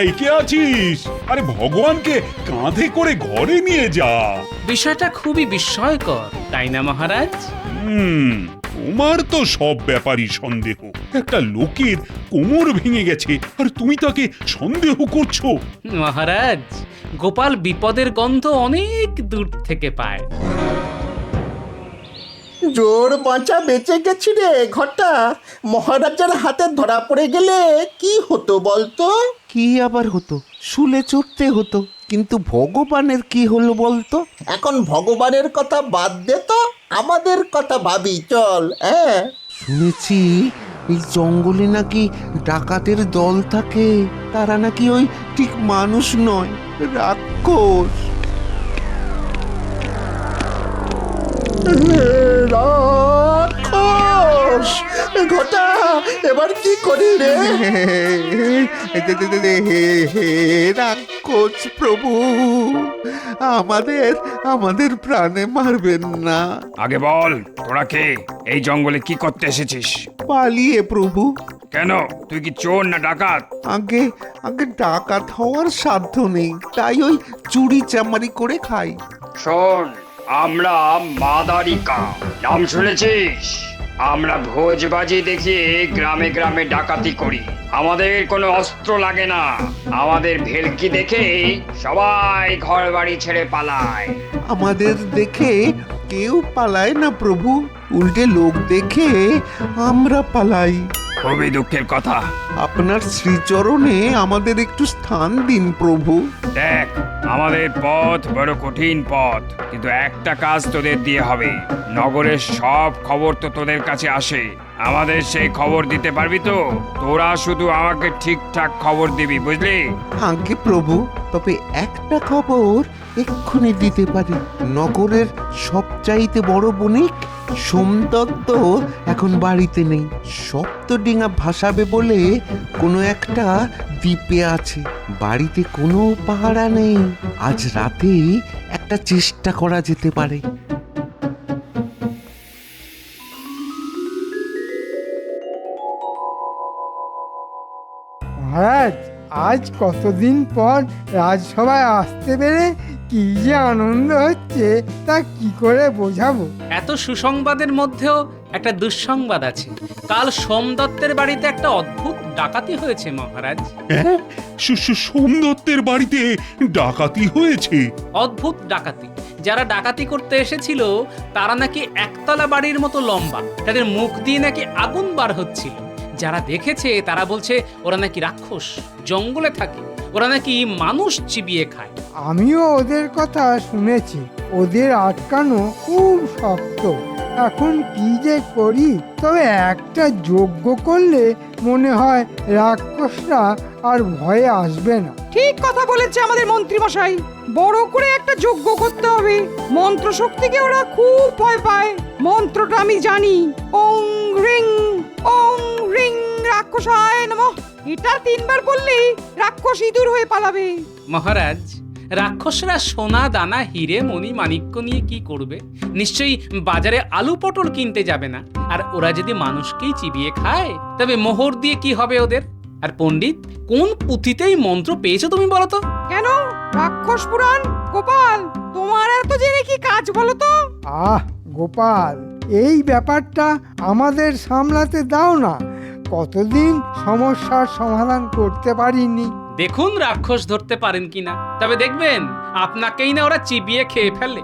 এই কে আছিস? আরে ভগবানকে কাঁধে করে ঘরে নিয়ে যা। বিষয়টা খুবই বিস্ময়কর, তাই না মহারাজ? তোমার তো সব ব্যাপারই সন্দেহ। একটা লোকের কোমর ভেঙে গেছে আর তুমি তাকে সন্দেহ করছো? মহারাজ, গোপাল বিপদের গন্ধ অনেক দূর থেকে পায়। জোর বাঁচা বেঁচে গেছি রে ঘটা। মহারাজার হাতে ধরা পড়ে গেলে কি হতো বলতো? কি আবার হতো? শুলে চড়তে হতো। কিন্তু ভগবানের কি হলো বলতো? এখন ভগবানের কথা বাদ দে তো, আমাদের কথা ভাবি চল। হ্যাঁ, শুনেছি এই জঙ্গলে নাকি ডাকাতের দল থাকে। তারা নাকি ওই ঠিক মানুষ নয়, রাক্ষস। রাক্ষস! ঘটা, এবার কি করি রে? রাক্ষস প্রভু, আমাদের আমাদের প্রাণে মারবেন না। আগে বল, তোরা কে? এই জঙ্গলে কি করতে এসেছিস? পালিয়ে প্রভু। কেন, তুই কি চোর না ডাকাত? আগে আগে ডাকাত হওয়ার সাধ্য নেই, তাই ওই চুরি চামারি করে খাই। শোন, আমরা মাদারিকা, নাম শুনেছিস? আমরা ভোজবাজি দেখিয়ে গ্রামে গ্রামে ডাকাতি করি। আমাদের কোনো অস্ত্র লাগে না। আমাদের ভেলকি দেখে সবাই ঘর বাড়ি ছেড়ে পালায়। আমাদের দেখে কেউ পালায় না প্রভু, উল্টে লোক দেখে আমরা পালাই। খুবই দুঃখের কথা। আপনার শ্রীচরণে আমাদের একটু স্থান দিন প্রভু। দেখ, আমাদের পথ বড় কঠিন পথ, কিন্তু একটা কাজ তোদের দিয়ে হবে। নগরের সব খবর তো তোদের কাছে আসে, আমাদের সেই খবর দিতে পারবি তো? তোরা শুধু আমাকে ঠিকঠাক খবর দিবি, বুঝলি? আগে প্রভু, তবে একটা খবর এক্ষুনি দিতে পারি। নগরের সবচাইতে বড় বণিক সোমদত্ত এখন বাড়িতে নেই। সপ্তডিঙা ভাসাবে বলে কোনো একটা দ্বীপে আছে। বাড়িতে কোনো পাহারা নেই। আজ রাতেই একটা চেষ্টা করা যেতে পারে। মহারাজ, আজ কতদিন পর রাজসভায় আসতে পেরে কি যে আনন্দ হচ্ছে তা কি করে বোঝাবো। এত সুসংবাদের মধ্যেও একটা দুঃসংবাদ আছে। কাল সোমদত্তের বাড়িতে একটা অদ্ভুত ডাকাতি হয়েছে মহারাজ। হ্যাঁ, সোমদত্তের বাড়িতে ডাকাতি হয়েছে? অদ্ভুত ডাকাতি। যারা ডাকাতি করতে এসেছিল তারা নাকি একতলা বাড়ির মতো লম্বা, তাদের মুখ দিয়ে নাকি আগুন বার হচ্ছিল। যারা দেখেছে তারা বলছে ওরা নাকি রাক্ষস, জঙ্গলে থাকে, ওরা নাকি মানুষ চিবিয়ে খায়। আমিও ওদের কথা শুনেছি। ওদের আটকানো খুব শক্ত। এখন কি যে করি? তবে একটা যজ্ঞ করলে মনে হয় রাক্ষসরা আর ভয়ে আসবে না। ঠিক কথা বলেছে আমাদের মন্ত্রী মশাই। বড় করে একটা যজ্ঞ করতে হবে। মন্ত্র শক্তিকে ওরা খুব ভয় পায়। মন্ত্রটা আমি জানি, ওং রিং রাক্ষসায় নমঃ। এটা 3 বার বললেই রাক্ষস ইঁদুর হয়ে পালাবে। মহারাজ, রাক্ষসরা সোনা দানা হিরে মণি মাণিক্য নিয়ে কি করবে? নিশ্চয়ই বাজারে আলু পটল কিনতে যাবে না। আর ওরা যদি মানুষকেই চিবিয়ে খায় তবে মোহর দিয়ে কি হবে ওদের? আর পণ্ডিত, কোন পুঁথিতেই মন্ত্র পেয়েছো তুমি বলো তো? কেন, রাক্ষস পুরাণ? গোপাল, তোমার এত জেনে কি কাজ বলো তো? আহ গোপাল, এই ব্যাপারটা আমাদের সামলাতে দাও না। কতদিন সমস্যার সমাধান করতে পারিনি। দেখুন রাক্ষস ধরতে পারেন কিনা। তবে দেখবেন আপনাকেই না ওরা চিবিয়ে খেয়ে ফেলে।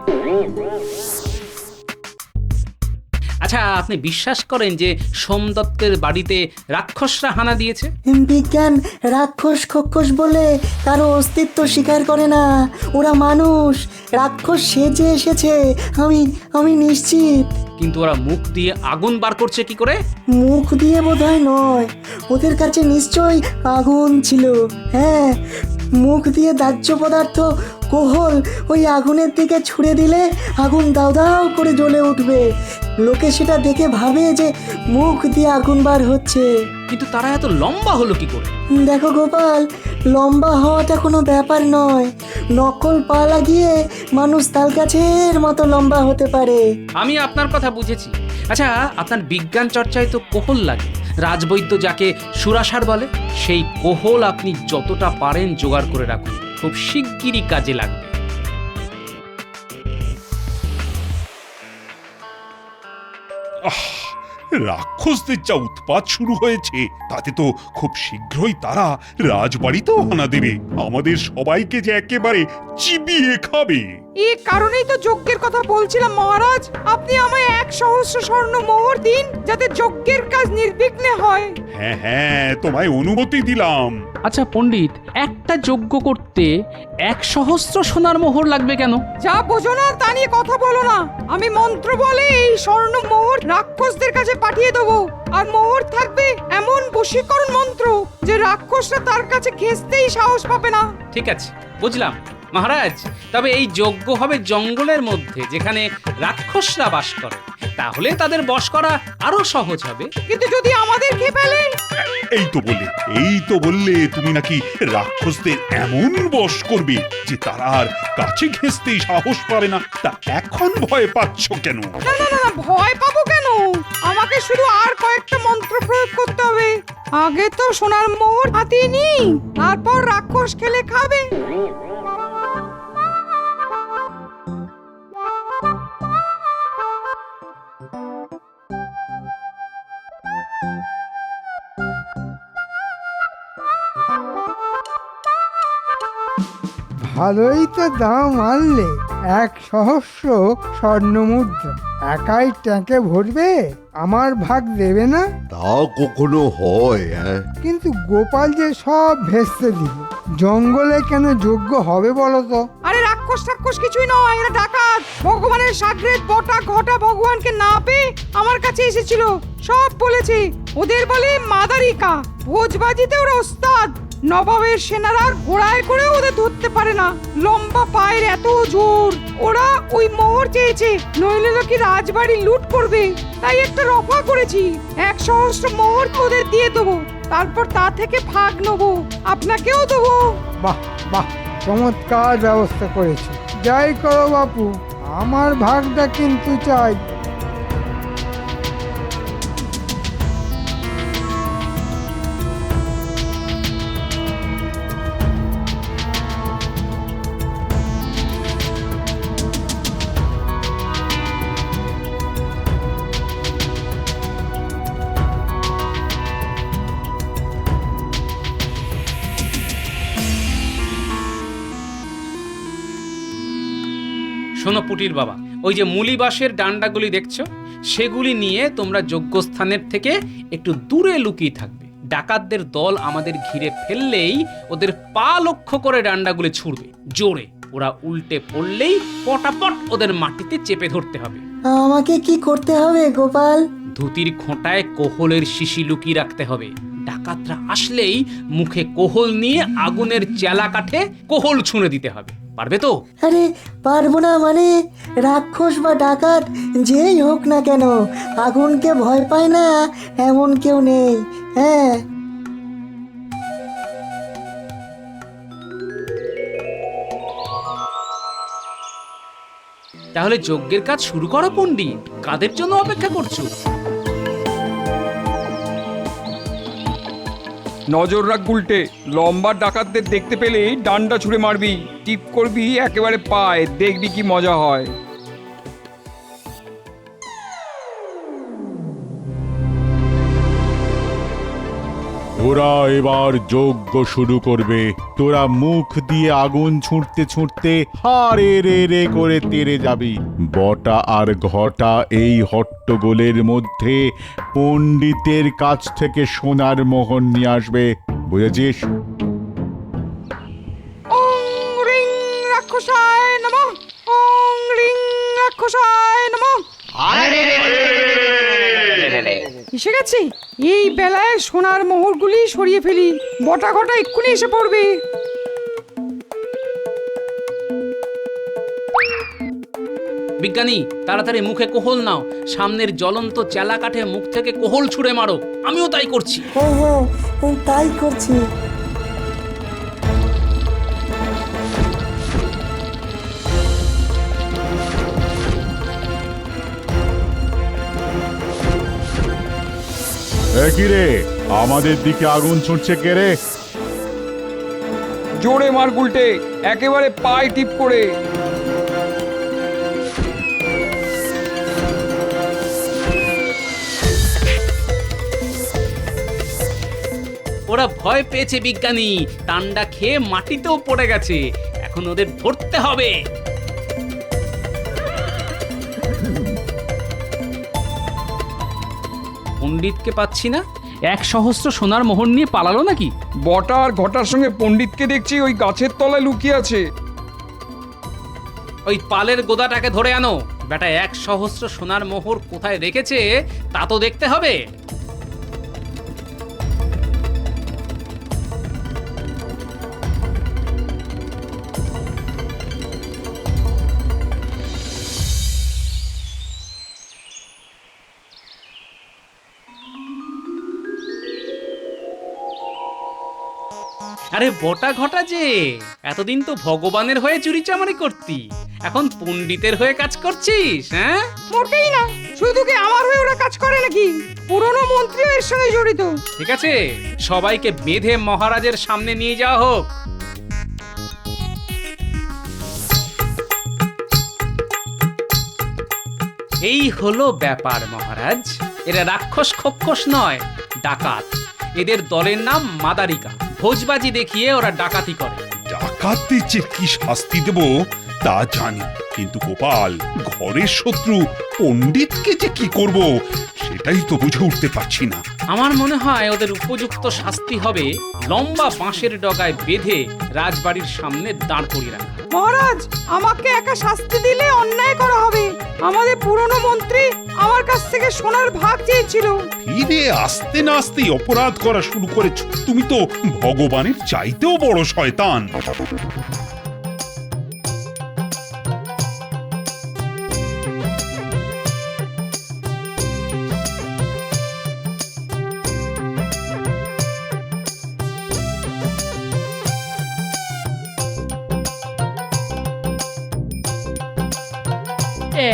আচ্ছা, আপনি বিশ্বাস করেন যে সোমদত্তের বাড়িতে রাক্ষসরা হানা দিয়েছে? বিজ্ঞান রাক্ষস খক্ষস বলে কারো অস্তিত্ব স্বীকার করে না। ওরা মানুষ, রাক্ষস সেজে এসেছে, আমি নিশ্চিত। কিন্তু ওরা মুখ দিয়ে আগুন বার করছে কি করে? মুখ দিয়ে বোধহয় নয়, ওদের কাছে নিশ্চয়ই আগুন ছিল। হ্যাঁ, মুখ দিয়ে দাহ্য পদার্থ কোহল ওই আগুনের দিকে ছুঁড়ে দিলে আগুন দাও দাও করে জ্বলে উঠবে। লোকে সেটা দেখে ভাবে যে মুখ দিয়ে আগুন বার হচ্ছে। কিন্তু তারা এত লম্বা হলো কি করে? দেখো গোপাল, লম্বা হওয়াটা কোনো ব্যাপার নয়। নকল পা লাগিয়ে মানুষ তাল গাছের মতো লম্বা হতে পারে। আমি আপনার কথা বুঝেছি। আচ্ছা, আপনার বিজ্ঞান চর্চায় তো কোহল লাগে, রাজবৈদ্য যাকে সুরাসার বলে, সেই কোহল আপনি যতটা পারেন জোগাড় করে রাখুন, খুব শিগগিরই কাজে লাগবে। রাক্ষসদের যা উৎপাত শুরু হয়েছে, তাতে তো খুব শীঘ্রই তারা রাজবাড়িতেও হানা দেবে, আমাদের সবাইকে যে একেবারে চিবিয়ে খাবে। এই কারণেই তো যজ্ঞের কথা বলছিলাম মহারাজ, আপনি আমায় 100 স্বর্ণ মোহর দিন যাতে যজ্ঞের কাজ নির্বিঘ্নে হয়। হ্যাঁ হ্যাঁ, তোমায় অনুমতি দিলাম। আচ্ছা পণ্ডিত, একটা যজ্ঞ করতে 100 সোনার মোহর লাগবে কেন? যা বোঝো না তা নিয়ে কথা বলো না। আমি মন্ত্র বলে এই স্বর্ণ মোহর রাক্ষসদের কাছে পাঠিয়ে দেবো, আর মোহর থাকবে এমন বশীকরণ মন্ত্র যে রাক্ষসরা তার কাছে ঘেঁষতেই সাহস পাবে না। ঠিক আছে, বুঝলাম মহারাজ। তবে এই যজ্ঞ হবে জঙ্গলের মধ্যে, যেখানে রাক্ষসরা বাস করে, তাহলে তাদের বশ করা আরো সহজ হবে। কিন্তু যদি আমাদের খেয়ে ফেলে? এই তো বললে তুমি নাকি রাক্ষসদের এমন বশ করবে যে তারা আর কাছে ঘেঁষতেই সাহস পাবে না। তা এখন ভয় পাচ্ছ কেন? না না না, ভয় পাবো কেন? আমাকে শুধু আর কয়েকটা মন্ত্র প্রয়োগ করতে হবে। আগে তো সোনার মোহর হাতিয়ে নি, তারপর রাক্ষস খেলে খাবে। ভালোই তো দাম আনলে, 100 স্বর্ণ মুদ্রা। একাই ট্যাঙ্কে ভরবে, আমার ভাগ দেবে না? তা কখনো হয়? কিন্তু গোপাল যে সব ভেস্তে দিল, জঙ্গলে কেন যোগ্য হবে বলো তো? আরে রাক্ষস কিছুই নয়, এরা ডাকাত। ভগবানের সাগরেদ বটা ঘটা ভগবানকে না পেয়ে আমার কাছে এসেছিল, সব বলেছে। ওদের বলে মাদারিকা, ভোজবাজিতে ওরা ওস্তাদ। নবাবের সেনারা ঘোড়ায় করে ওদের ধরতে পারে না, লম্বা পায়ের এত জোর। ওরা ওই মোহর চেয়েছে, নইলে নাকি রাজবাড়ি লুট করবে। তাই একটা রফা করেছি, 100 মোহর ওদের দিয়ে দেবো, তারপর তা থেকে ভাগ নেবো, আপনাকেও দেবো। বাহ বাহ, চমৎকার ব্যবস্থা করেছে। যাই করো বাপু, আমার ভাগটা কিন্তু চাই। শোনো পুটির বাবা, ওই যে মুলি বাঁশের ডান্ডাগুলি দেখছো, সেগুলি নিয়ে তোমরা যজ্ঞস্থানের থেকে একটু দূরে লুকিয়ে থাকবে। ডাকাতদের দল আমাদের ঘিরে ফেললেই ওদের পা লক্ষ্য করে ডান্ডাগুলি ছুড়বে জোরে। ওরা উল্টে পড়লেই পটাপট ওদের মাটিতে চেপে ধরতে হবে। আমাকে কি করতে হবে গোপাল? ধুতির খোঁটায় কোহলের শিশি লুকিয়ে রাখতে হবে। ডাকাতরা আসলেই মুখে কোহল নিয়ে আগুনের চেলা কাঠে কোহল ছুঁড়ে দিতে হবে। পারবে তো? আরে পারবো না মানে? রাক্ষস বা ডাকাত যেই হোক না কেন, আগুনকে ভয় পায় না এমন কেউ নেই। হ্যাঁ, তাহলে যজ্ঞের কাজ শুরু করো পণ্ডিত। কাদের জন্য অপেক্ষা করছো? নজর রাখ গুলটে, লম্বা ডাকাতদের দেখতে পেলেই ডান্ডা ছুঁড়ে মারবি, টিপ করবি একেবারে পায়, দেখবি কি মজা হয়। ওরা এবার যজ্ঞ শুরু করবে। তোরা মুখ দিয়ে আগুন ছুঁড়তে ছুঁড়তে হারে রে রে করে তেড়ে যাবি। বটা আর ঘটা এই হট্টগোলের মধ্যে পণ্ডিতের কাছ থেকে সোনার মোহর নিয়ে আসবে, বুঝেছিস? ওং রিং রাক্ষসায় নমঃ, ওং রিং রাক্ষসায় নমঃ। এসে গেছে, এই বেলায় সোনার মোহরগুলি সরিয়ে ফেলি, বটা ঘটা এক্ষুনি এসে পড়বে। বিজ্ঞানী, তাড়াতাড়ি মুখে কোহল নাও, সামনের জ্বলন্ত চেলা কাঠে মুখ থেকে কোহল ছুঁড়ে মারো। আমিও তাই করছি। হ্যাঁ হ্যাঁ, তাই করছি। একই রে, আমাদের দিকে আগুন ছুটছে কে রে? জোরে মার গুলটে, একেবারে পায়ে টিপ করে। ওরা ভয় পেয়েছে বিজ্ঞানী, টান্ডা খেয়ে মাটিতেও পড়ে গেছে। এখন ওদের ধরতে হবে। পণ্ডিতকে পাচ্ছি না। 1,000 সোনার মোহর নিয়ে পালালো নাকি? বটা আর ঘটার সঙ্গে পণ্ডিতকে দেখছি ওই গাছের তলায় লুকিয়ে আছে। ওই পালের গোদাটাকে ধরে আনো। বেটা 1,000 সোনার মোহর কোথায় রেখেছে তা তো দেখতে হবে। আরে বটা ঘটা যে, এতদিন তো ভগবানের হয়ে চুরিচামারি করতি, এখন পণ্ডিতের হয়ে কাজ করছিস? হ্যাঁ, মোটেই না, শুধু কি আমার হয়ে ওরা কাজ করে নাকি? পুরনো মন্ত্রীও এর সঙ্গে জড়িত। ঠিক আছে, সবাইকে বেঁধে মহারাজের সামনে নিয়ে যাওয়া হোক। এই হলো ব্যাপার মহারাজ। এরা রাক্ষস খোক্ষস নয়, ডাকাত। এদের দলের নাম মাদারিকা। ভোজবাজি দেখিয়ে ওরা ডাকাতি করে। ডাকাতদের যে কি শাস্তি দেব তা জানি, কিন্তু গোপাল, ঘরের শত্রু পণ্ডিতকে যে কি করব সেটাই তো বুঝে উঠতে পারছি না। আমার মনে হয় ওদের উপযুক্ত শাস্তি হবে লম্বা বাঁশের ডগায় বেঁধে রাজবাড়ির সামনে দাঁড় করিয়ে রাখা। মহারাজ, আমাকে একা শাস্তি দিলে অন্যায় করা হবে। আমাদের পুরনো মন্ত্রী আমার কাছ থেকে সোনার ভাগ চেয়েছিল। ফিরে আসতে না আসতেই অপরাধ করা শুরু করেছ। তুমি তো ভগবানের চাইতেও বড় শয়তান।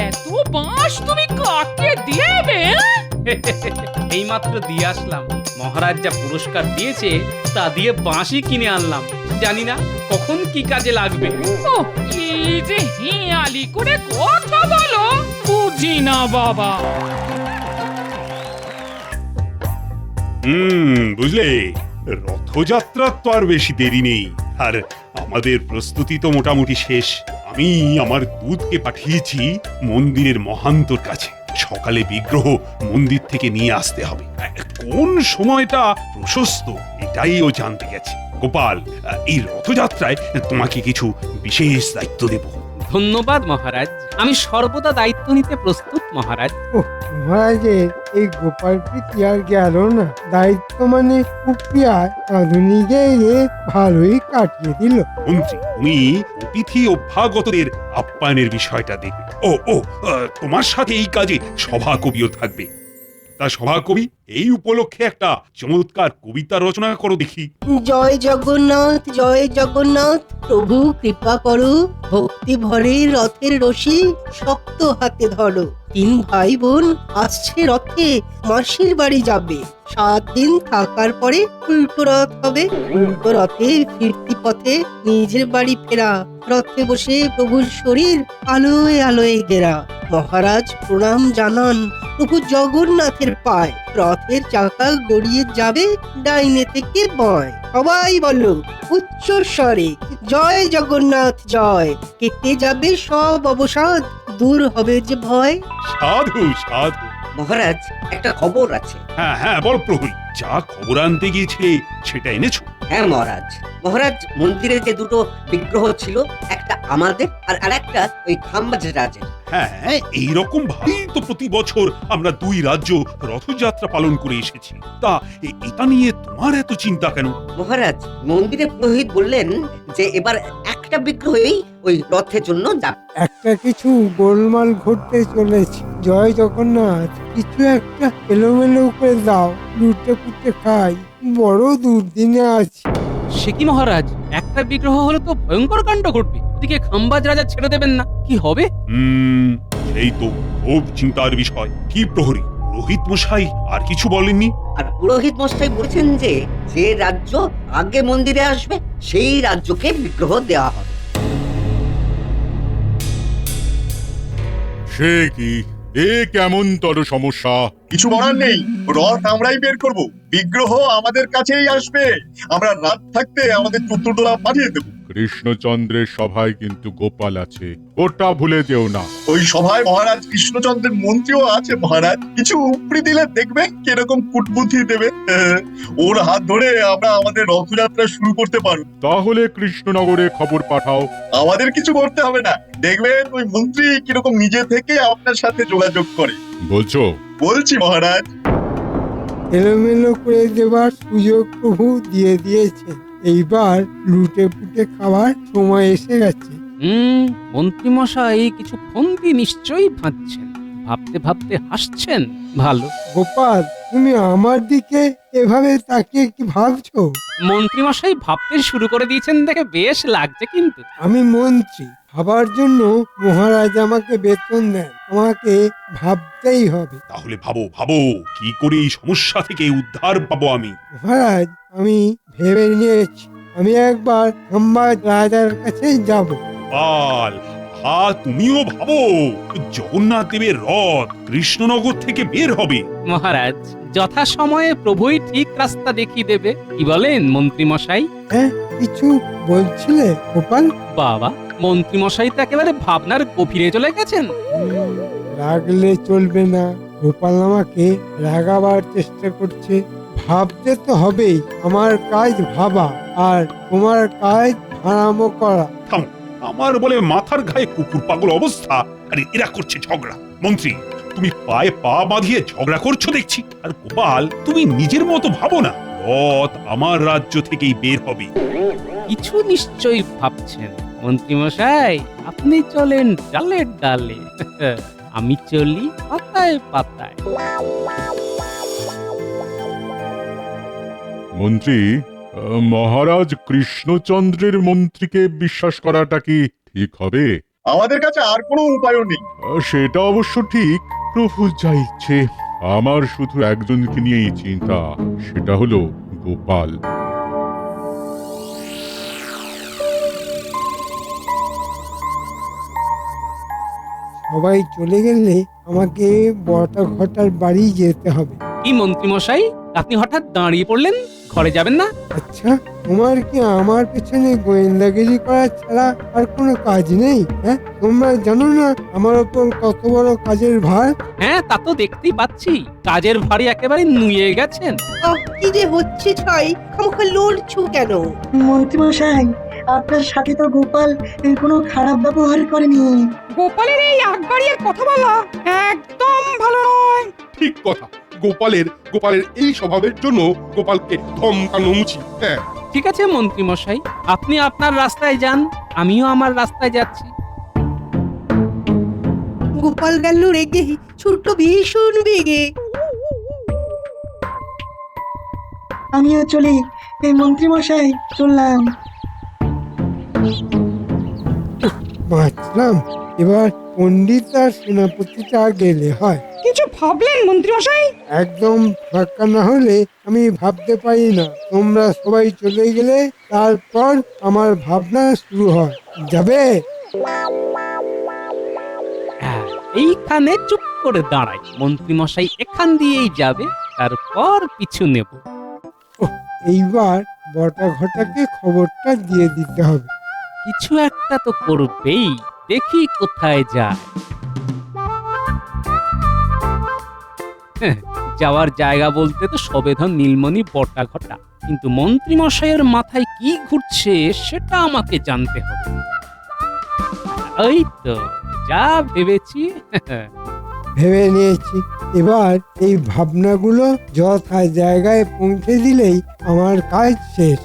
এত বাঁশ তুমি কাকে দেবে? এইমাত্র দিয়ে আসলাম। মহারাজ যা পুরস্কার দিয়েছে তা দিয়ে বাঁশই কিনে আনলাম। জানি না কখন কি কাজে লাগবে। ও, এই যে হেঁয়ালি করে কথা বলো, বুঝি না বাবা। বুঝলে, রথযাত্রার তো আর বেশি দেরি নেই, আর আমাদের প্রস্তুতি তো মোটামুটি শেষ। আমি আমার দূতকে পাঠিয়েছি মন্দিরের মহান্তর কাছে। সকালে বিগ্রহ মন্দির থেকে নিয়ে আসতে হবে। কোন সময়টা প্রশস্ত এটাই ও জানতে গেছে। গোপাল, এই রথযাত্রায় তোমাকে কিছু বিশেষ দায়িত্ব দেব। ধন্যবাদ মহারাজ, আমি সর্বদা দায়িত্ব নিতে প্রস্তুত মহারাজ। মহারাজের এই গোপাল প্রীতি আর গেল না। দায়িত্ব মানে কুপিয়ার আধুনিকে ভালোই কাটিয়ে দিল। মন্ত্রী, তুমি অতিথি অভ্যাগতদের আপ্যায়নের বিষয়টা দেখবে। তোমার সাথে এই কাজে সভাকবিও থাকবে। তা সভাকবি, এই উপলক্ষে একটা চমৎকার কবিতা রচনা করো দেখি। জয় জগন্নাথ, জয় জগন্নাথ, প্রভু কৃপা করো, ভক্তি ভরে রথের রশি শক্ত হাতে ধরো। 3 ভাই বোন আসছে রথে, মাসির বাড়ি যাবে। 7 দিন থাকার পরে উল্টো রথ হবে। উল্টো রথে ফিরতি পথে নিজের বাড়ি ফেরা। রথে বসে প্রভুর শরীর আলোয় আলোয় ঘেরা। মহারাজ প্রণাম জানান, প্রভু জগন্নাথের পায়। রথের চাকা গড়িয়ে যাবে ডাইনে থেকে বাঁয়। সবাই বলো উচ্চ স্বরে, জয় জগন্নাথ জয়। কেটে যাবে সব অবসাদ, দূর হবে যে ভয়। সাধু সাধু। মহারাজ, একটা খবর আছে। হ্যাঁ হ্যাঁ, বল প্রহরী, যা খবর আনতে গিয়েছিলে সেটা এনেছো? হ্যাঁ মহারাজ। মহারাজ, মন্দিরে যে দুটো বিগ্রহ ছিল, একটা আমাদের আর আরেকটা ওই খাম্বাজ রাজের। হ্যাঁ, এইরকম ভাবেই তো প্রতি বছর আমরা দুই রাজ্য রথযাত্রা পালন করে এসেছি। তা এটা নিয়ে তোমার এত চিন্তা কেন? মহারাজ, মন্দিরে পুরোহিত বললেন যে এবার একটা বিগ্রহই ওই রথের জন্য যাবে। একটা কিছু গোলমাল ঘটতে চলেছে। জয় জগন্নাথ, কিছু একটা এলোমেলো করে দাও, লুটে পুটে খাই, বড় দুর্দিনে আছি। সে কি মহারাজ, একটা বিগ্রহ হলে তো ভয়ঙ্কর কাণ্ড ঘটবে। ওদিকে খাম্বাজ রাজা ছেড়ে দেবেন না, কি হবে? এই তো খুব চিন্তার বিষয়। কি প্রহরী, পুরোহিত মশাই আর কিছু বলেননি? আর পুরোহিত মশাই বলছেন যে যে রাজ্য আগে মন্দিরে আসবে সেই রাজ্যকে বিগ্রহ দেওয়া হবে। সে কি, এ কেমন তর সমস্যা? কিছু বলার নেই, রথ আমরাই বের করব, বিগ্রহ আমাদের কাছেই আসবে। আমরা রাত থাকতে আমাদের চতুর্দোলা পাঠিয়ে দেব। কৃষ্ণচন্দ্রের সভায় কিন্তু গোপাল আছে, ওটা ভুলে যেও না। ওই সভায় মহারাজ কৃষ্ণচন্দ্রের মন্ত্রীও আছে মহারাজ। কিছু উপরি দিলে দেখবে কিরকম কুটবুদ্ধি দেবে। ওর হাত ধরে আমরা আমাদের রথযাত্রা শুরু করতে পারব। তাহলে কৃষ্ণনগরে খবর পাঠাও। আমাদের কিছু করতে হবে না, দেখবেন ওই মন্ত্রী কিরকম নিজে থেকে আপনার সাথে যোগাযোগ করে। বলছো? বলছি মহারাজ। এলোমেলো করে দেবার সুযোগ প্রভু দিয়ে দিয়েছে। এইবার লুটে পুটে খাওয়ার সময় এসে গেছে। মন্ত্রী মশাই কিছু ফন্দি নিশ্চয়ই ভাবছেন, ভাবতে ভাবতে হাসছেন। ভালো। গোপাল, তুমি আমার দিকে এভাবে তাকিয়ে কি ভাবছো? মন্ত্রী মশাই ভাবতে শুরু করে দিয়েছেন দেখে বেশ লাগছে কিন্তু। আমি মন্ত্রী, ভাবার জন্য মহারাজ আমাকে বেতন দেন, আমাকে ভাবতেই হবে। তাহলে ভাবো ভাবো, কি করে এই সমস্যা থেকে উদ্ধার পাবো আমি। মহারাজ, আমি ভেবে নিয়েছি, আমি একবার খাম্বাজ রাজার কাছে যাব। পাল, তুমিও ভাবো, জগন্নাথ দেবের রথ কৃষ্ণনগর থেকে বের হবে। মহারাজ, যথা সময়ে প্রভুই ঠিক রাস্তা দেখিয়ে দেবে। কি বলেন মন্ত্রী মশাই? হ্যাঁ, কিছু বলছিলে গোপাল? বাবা, মন্ত্রী মশাই তো একেবারে ভাবনার গভীরে চলে গেছেন। রাগলে চলবে না, গোপাল আমাকে রাগাবার চেষ্টা করছে। ভাবতে তো হবেই, আমার কাজ ভাবা আর তোমার কাজ আরামও করা। আমার বলে মাথার গায়ে কুকুর পাগল অবস্থা, আরে এরা করছে ঝগড়া। মন্ত্রী, তুমি পায়ে পা বাঁধিয়ে ঝগড়া করছো দেখছি। আর গোপাল, তুমি নিজের মতো ভাবো না, রথ আমার রাজ্য থেকেই বের হবে। কিছু নিশ্চয়ই ভাবছেন মন্ত্রী মশাই। আপনি চলেন ডালে ডালে, আমি চলি পাতায় পাতায়। মন্ত্রী, মহারাজ কৃষ্ণচন্দ্রের মন্ত্রীকে বিশ্বাস করাটা কি ঠিক হবে? আমাদের কাছে আর কোনো উপায় নেই। সেটা অবশ্য ঠিক, প্রভু যা ইচ্ছে। আমার শুধু একজনকে নিয়েই চিন্তা, সেটা হলো গোপাল। সবাই চলে গেলে আমাকে বটা ঘটার বাড়ি যেতে হবে। কি মন্ত্রী মশাই, আপনি হঠাৎ দাঁড়িয়ে পড়লেন, ঘরে যাবেন না? আচ্ছা, তোমার কি আমার পেছনে গোয়েন্দাগিরি করা ছাড়া আর কোনো কাজ নেই? হ্যাঁ, তোমরা জানো না আমার ওপর কত বড় কাজের ভার? হ্যাঁ, তা তো দেখতেই পাচ্ছি, কাজের ভারী একেবারে নুয়ে গেছেন। কি যে হচ্ছে ছাই, খামোখা লড়ছো কেন? মন্ত্রী মশাই, আপনার সাথে তো গোপাল কোনো খারাপ ব্যবহার করেনি। গোপালের এই আগবাড়িয়ে কথা বলা একদম ভালো নয়। ঠিক কথা, গোপালের এই স্বভাবের জন্য গোপালকে ধমকানো উচিত। হ্যাঁ, ঠিক আছে মন্ত্রী মশাই, আপনি আপনার রাস্তায় যান, আমিও আমার রাস্তায় যাচ্ছি। গোপাল গেল রেগে, ছুটলো ভীষণ বেগে। আমিও চলি, এই মন্ত্রী মশাই চললাম। বাঁচলাম, এবার পণ্ডিত আর সেনাপতিটা গেলে হয়। কিছু ভাবলেন মন্ত্রী মশাই? একদম ফাঁকা না হলে আমি ভাবতে পারি না। তোমরা সবাই চলে গেলে তারপর আমার ভাবনা শুরু হয়। যাবে? এইখানে চুপ করে দাঁড়াই, মন্ত্রীমশাই এখান দিয়েই যাবে, তারপর পিছু নেব। এইবার বটা ঘটাকে খবরটা দিয়ে দিতে হবে। কিছু একটা তো করবেই, দেখি কোথায় যায়। যাওয়ার জায়গা বলতে তো সবেধন নীলমণি বটা ঘটা, কিন্তু মন্ত্রীমশাইয়ের মাথায় কি ঘুরছে সেটা আমাকে জানতে হবে। ওই তো যা ভেবেছি। ভেবে নিয়েছি, এবার এই ভাবনাগুলো যথা জায়গায় পৌঁছে দিলেই আমার কাজ শেষ।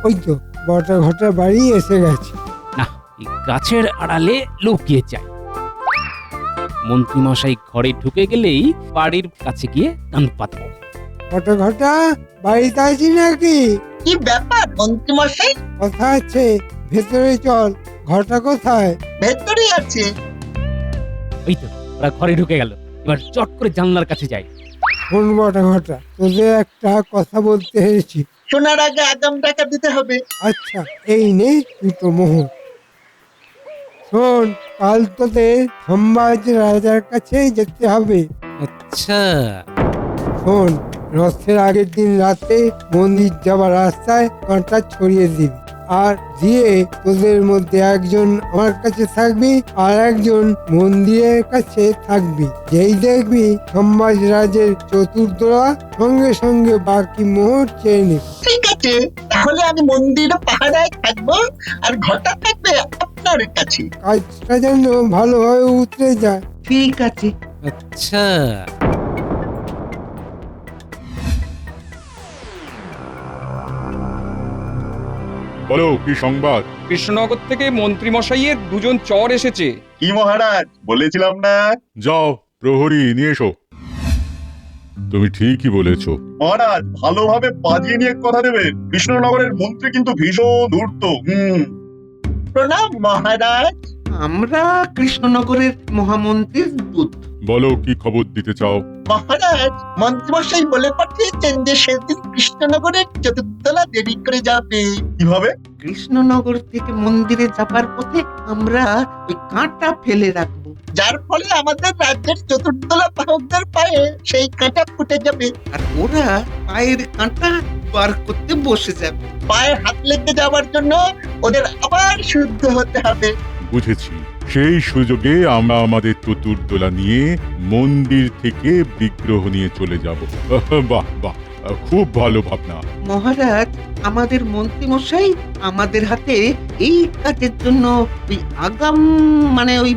ওই তো বটা ঘটা বাড়ি এসে গেছে। না, এই গাছের আড়ালে লুকিয়ে যাই। মন্ত্রীমশাই ঘরে ঢুকে গেলেই বাড়ির কাছে গিয়ে কান পাতব। বটা ঘটা বাড়িতে আছি নাকি? কি ব্যাপার মন্ত্রীমশাই? কথা আছে, ভেতরে চল। ঘটা কোথায়? ভেতরে আছে। ওই তো ওরা ঘরে ঢুকে গেল, এবার চট করে জানলার কাছে যাই। কোন বটা ঘটা, তোদের একটা কথা বলতে এসেছি। শোনার আগে আগাম টাকা দিতে হবে। আচ্ছা, এই নে দুটো মোহর। শোন, কাল তোদের সম্রাজ রাজার কাছে যেতে হবে। আচ্ছা। শোন, রথের আগের দিন রাতে মন্দির যাবার রাস্তায় কাঁটা ছড়িয়ে দিবি, আর দিয়ে তোদের মধ্যে একজন আমার কাছে থাকবি আর একজন মন্দিরের কাছে থাকবি। যেই দেখবি সম্রাজ রাজের চতুর্দোলা, সঙ্গে সঙ্গে বাকি মোহর চেয়ে নিবি। ঠিক আছে, তাহলে আমি মন্দিরে পাহারায় থাকবো আর ঘটা থাকবে আপনার কাছে। কাজটা যেন ভালোভাবে উতরে যায়। ঠিক আছে। আচ্ছা। বলো কি সংবাদ? কৃষ্ণনগর থেকে মন্ত্রী মশাইয়ের দুজন চর এসেছে। কি মহারাজ, বলেছিলাম না? যাও, প্রহরী নিয়ে এসো। তুমি ঠিকই বলেছো মহারাজ, ভালোভাবে বাজিয়ে নিয়ে কথা দেবেন। কৃষ্ণনগরের মন্ত্রী কিন্তু ভীষণ ধূর্ত। প্রণাম মহারাজ, আমরা কৃষ্ণনগরের মহামন্ত্রীর দূত। বলো কি খবর দিতে চাও? মহারাজ, মন্ত্রীমশাই বলে পাঠিয়েছেন যে সেদিন কৃষ্ণনগরের চতুর্দোলা দেরি করে যাবে। কিভাবে? কৃষ্ণনগর থেকে মন্দিরে যাবার পথে আমরা ওই কাঁটা ফেলে রাখবো, যার ফলে আমাদের রাজ্যের চতুর্দোলা বাহকদের পায়ে সেই কাঁটা ফুটে যাবে, আর ওরা পায়ের কাঁটা বার করতে বসে যাবে। পায়ে হাত লেগে যাওয়ার জন্য ওদের আবার শুদ্ধ হতে হবে। বুঝেছি, সেই সুযোগে আমরা আমাদের চতুর্দোলা নিয়ে মন্দির থেকে বিগ্রহ নিয়ে চলে যাব। বাহ বাহ, খুব ভালো ভাবনা। মহারাজ, আমাদের মন্ত্রীমশাই আমাদের হাতে এই কাজের জন্য ওই আগাম ওই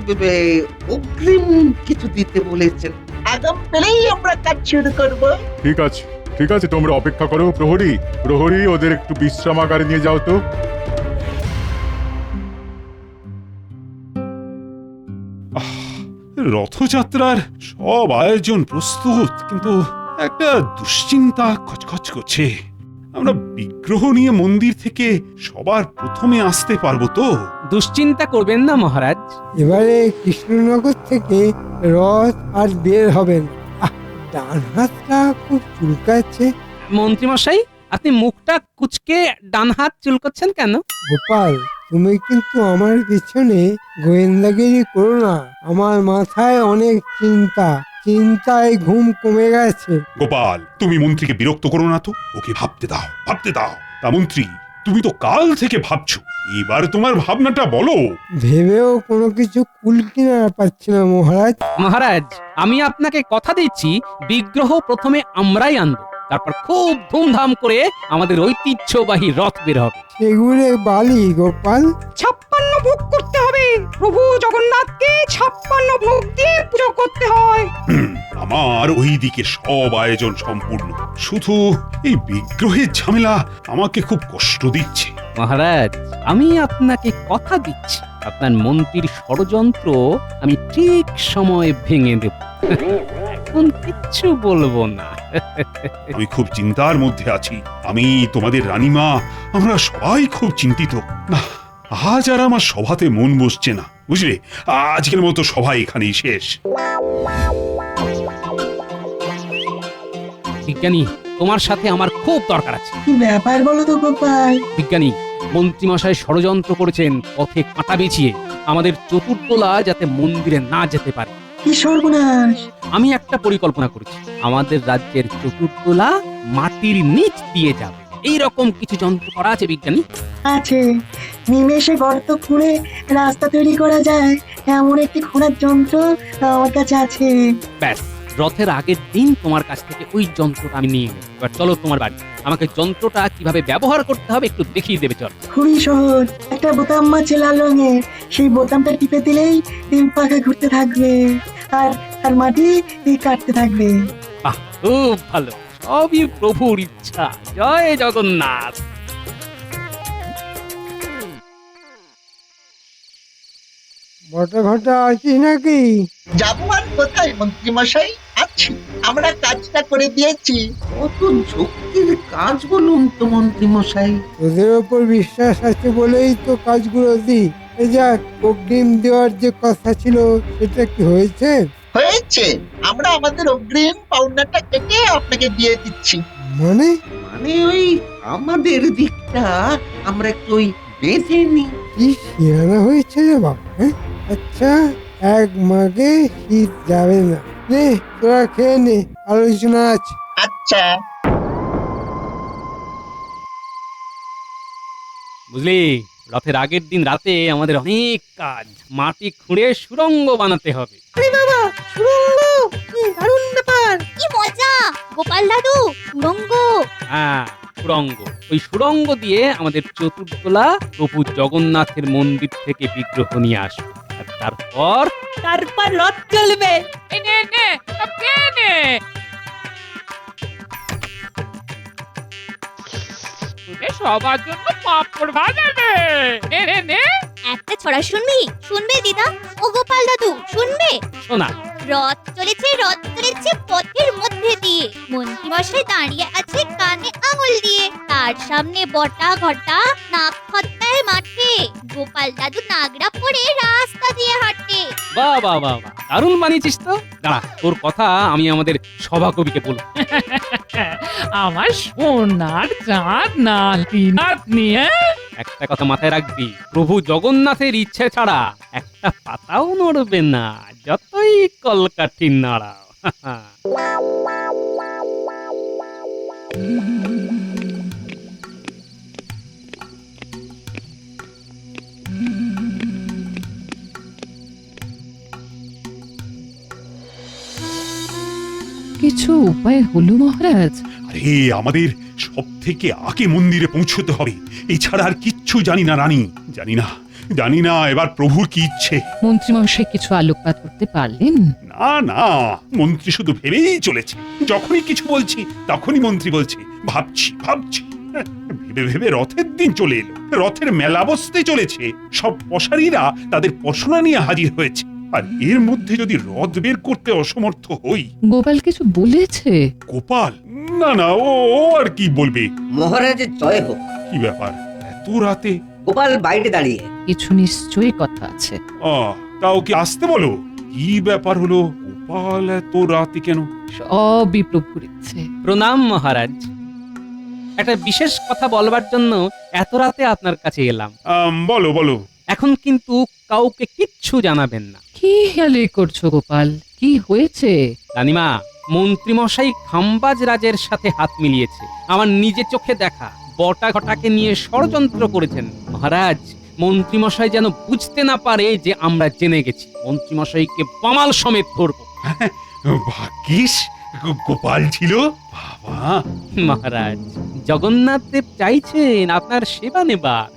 অগ্রিম কিছু দিতে বলেছেন। আগাম পেলেই আমরা কাজ শুরু করব। ঠিক আছে, ঠিক আছে, তোমরা অপেক্ষা করো। প্রহরী, প্রহরী, ওদের একটু বিশ্রামাগারে নিয়ে যাও তো। রথযাত্রার সব আয়োজন প্রস্তুত, কিন্তু একটা দুশ্চিন্তা খচখচ করছে। আমরা বিগ্রহ নিয়ে মন্দির থেকে সবার প্রথমে আসতে পারবো তো? দুশ্চিন্তা করবেন না মহারাজ, এবারে কৃষ্ণনগর থেকে রথ আর বের হবেন। ডান হাতটা খুব চুলকাচ্ছে। মন্ত্রীমশাই, আপনি মুখটা কুচকে ডান হাত চুলকাচ্ছেন কেন? গোপাল, তুমি কিন্তু আমার পিছনে গোয়েন্দাগিরি করো না। আমার মাথায় অনেক চিন্তা, চিন্তায় ঘুম কমে গেছে। গোপাল, তুমি মন্ত্রীকে বিরক্ত করো না তো, ওকে ভাবতে দাও, ভাবতে দাও। তা মন্ত্রী, তুমি তো কাল থেকে ভাবছো, এবার তোমার ভাবনাটা বলো। ভেবেও কোনো কিছু কুল কিনারা পাচ্ছি না মহারাজ। মহারাজ, আমি আপনাকে কথা দিচ্ছি, বিগ্রহ প্রথমে আমরাই আনবো, তারপর খুব ধুমধাম করে আমাদের ঐতিহ্যবাহী রথ বের হবে। সেগুলো বালি গোপাল। 56 ভোগ করতে হবে। প্রভু জগন্নাথকে 56 ভোগ দিয়ে পুজো করতে হয়। আমার ওই দিকে সব আয়োজন সম্পূর্ণ, শুধু এই বিগ্রহের ঝামেলা আমাকে খুব কষ্ট দিচ্ছে। মহারাজ, আমি আপনাকে কথা দিচ্ছি, আপনার মন্ত্রীর ষড়যন্ত্র আমি ঠিক সময়ে ভেঙে দেব। এখন কিচ্ছু বলবো না। আমি খুব চিন্তার মধ্যে আছি। আমি, তোমাদের রানীমা, আমরা সবাই খুব চিন্তিত। না, আজ আর আমার সভাতে মন বসছে না, বুঝলে? আজকের মতো সবাই এখানেই শেষ। বিজ্ঞানী, তোমার সাথে আমার খুব দরকার আছে। কি ব্যাপার বলো তো গোপাল? বিজ্ঞানী, মন্ত্রীমশাই ষড়যন্ত্র করেছেন পথে কাঁটা বিছিয়ে আমাদের চতুর্দোলা যাতে মন্দিরে না যেতে পারে। কি সর্বনাশ! আমি একটা পরিকল্পনা করেছি, আমাদের রাজ্যের চতুর্থলা মাটির নিচ দিয়ে যাবে এইরকম কিছু যন্ত্র করা আছে বিজ্ঞানী। আছে, নিমেষে গর্ত খুঁড়ে রাস্তা তৈরি করা যায় এমন একটি খোঁড়ার যন্ত্র আমার কাছে আছে। ব্যাস, রথের আগের দিন তোমার কাছ থেকে ওই যন্ত্রটা আমি নিয়ে নেব। এবার চলো তোমার বাড়ি, আমাকে যন্ত্রটা কিভাবে ব্যবহার করতে হবে একটু দেখিয়ে দেবে। চল। খুবই সহজ, একটা বোতাম আছে লাল রঙের, সেই বোতামটা টিপে দিলেই ডিম পাখা ঘুরতে থাকবে আর আর মাটি কাটতে থাকবে। বাহ, খুব ভালো, সবই প্রভুর ইচ্ছা। জয় জগন্নাথ। বটা ঘটা আছিস নাকি? যাবো আর কোথায় মন্ত্রী মশাই, আছি। আমরা কাজটা করে দিয়েছি। কত ঝক্কির কাজ বলুন তো মন্ত্রী মশাই। তোদের ওপর বিশ্বাস আছে বলেই তো কাজগুলো দিই। এই যাক, অগ্রিম দেওয়ার যে কথা ছিল সেটা কি হয়েছে? হয়েছে, আমরা আমাদের অগ্রিম পাওনাটা কেটে আপনাকে দিয়ে দিচ্ছি। মানে মানে ওই আমাদের দিকটা আমরা একটু ওই বেঁধে নিই। কি শিয়ানা হয়েছে রে বাবা, হ্যাঁ? আচ্ছা, এক মাগে শীত যাবে না। নে তোরা খেয়ে নে, আলোচনা আছে। আচ্ছা। বুঝলি, রথের আগের দিন রাতে আমাদের অনেক কাজ, মাটি খুঁড়ে সুড়ঙ্গ বানাতে হবে। আরে বাবা, সুড়ঙ্গ! কি দারুণ ব্যাপার! কি মজা! গোপাল দাদু, সুড়ঙ্গ! হ্যাঁ, সুড়ঙ্গ। ওই সুড়ঙ্গ দিয়ে আমাদের চতুর্থলা প্রভু জগন্নাথের মন্দির থেকে বিগ্রহ নিয়ে আসবে, আর তারপর রথ চলবে। এই নে নে, সব খেয়ে নে। তোদের সবার জন্য পাঁপড় ভাজা নে। নে নে নে। একটা ছড়া শুনবি? শুনবে দিদা? ও গোপাল দাদু, শুনবে? শোনা। রথ চলেছে পথের মধ্যে দিয়ে, মন্ত্রী মশাই দাঁড়িয়ে আছে কানে আঙুল দিয়ে, তার সামনে বটা ঘটা নাক খত্তায় মাঠে, গোপাল দাদু নাগরা পরে রাস্তা দিয়ে হাঁটে। বাহ বাহ বাহ বাহ, দারুণ বানিয়েছিস তো। দাঁড়া, তোর কথা আমি আমাদের সভাকবিকে বলবো। আমার সোনার চাঁদ নাতি নাতনি। একটা কথা মাথায় রাখবি, প্রভু জগন্নাথের ইচ্ছে ছাড়া একটা পাতাও নড়বে না, যতই কলকাঠি নাড়াও। কিছু উপায় হলো মহারাজ? আরে আমাদের সব থেকে আগে মন্দিরে পৌঁছতে হবে, এছাড়া আর কিচ্ছু জানি না রানী। জানি না এবার প্রভুর কি ইচ্ছে। মন্ত্রী মশাই কিছু আলোকপাত করতে পারলেন? না, মন্ত্রী শুধু ভেবেই চলেছে। যখনই কিছু বলছি তখনই মন্ত্রী বলছে ভাবছি। ভেবে রথের দিন চলে এলো, রথের মেলা বসতে চলেছে, সব পশারীরা তাদের পশরা নিয়ে হাজির হয়েছে, আর এর মধ্যে যদি রথ বের করতে অসমর্থ হই। গোপাল কিছু বলেছে? গোপাল? না, ও আর কি বলবে। মহারাজের জয় হোক। কি ব্যাপার এত রাতে? গোপাল বাইরে দাঁড়িয়ে। কিছু নিশ্চয়ই কথা আছে। তাও কি আসতে বলো। কি ব্যাপার হলো, গোপাল এত রাতে কেন? সবই প্রভুর ইচ্ছে। প্রণাম মহারাজ, একটা বিশেষ কথা বলবার জন্য এত রাতে আপনার কাছে এলাম। বলো। এখন কিন্তু কাউকে কিচ্ছু জানাবেন না। কি হেয়ালি করছো গোপাল? কি হয়েছে? রানীমা, মন্ত্রীমশাই খাম্বাজ রাজের সাথে হাত মিলিয়েছে, আমার নিজে চোখে দেখা। বটা ঘটাকে নিয়ে ষড়যন্ত্র করেছেন। মহারাজ, মন্ত্রীমশাই যেন বুঝতে না পারে যে আমরা জেনে গেছি। মন্ত্রীমশাইকে বামাল সমেত ধরব। ভাগ্যিস গোপাল ছিল। বাবা! মহারাজ, জগন্নাথ দেব চাইছেন আপনার সেবা নেবার।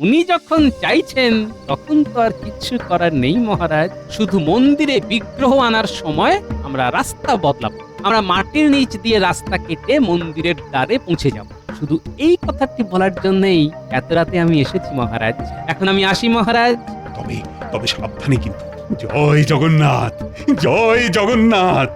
উনি যখন চাইছেন তখন তো আর কিছু করার নেই মহারাজ। শুধু মন্দিরে বিগ্রহ আনার সময় আমরা রাস্তা বদলাবো। আমরা মাটির নিচ দিয়ে রাস্তা কেটে মন্দিরের দ্বারে পৌঁছে যাব। শুধু এই কথাটি বলার জন্যই এত রাতে আমি এসেছি মহারাজ। এখন আমি আসি মহারাজ। তবে সাবধানে কিন্তু। জয় জগন্নাথ, জয় জগন্নাথ।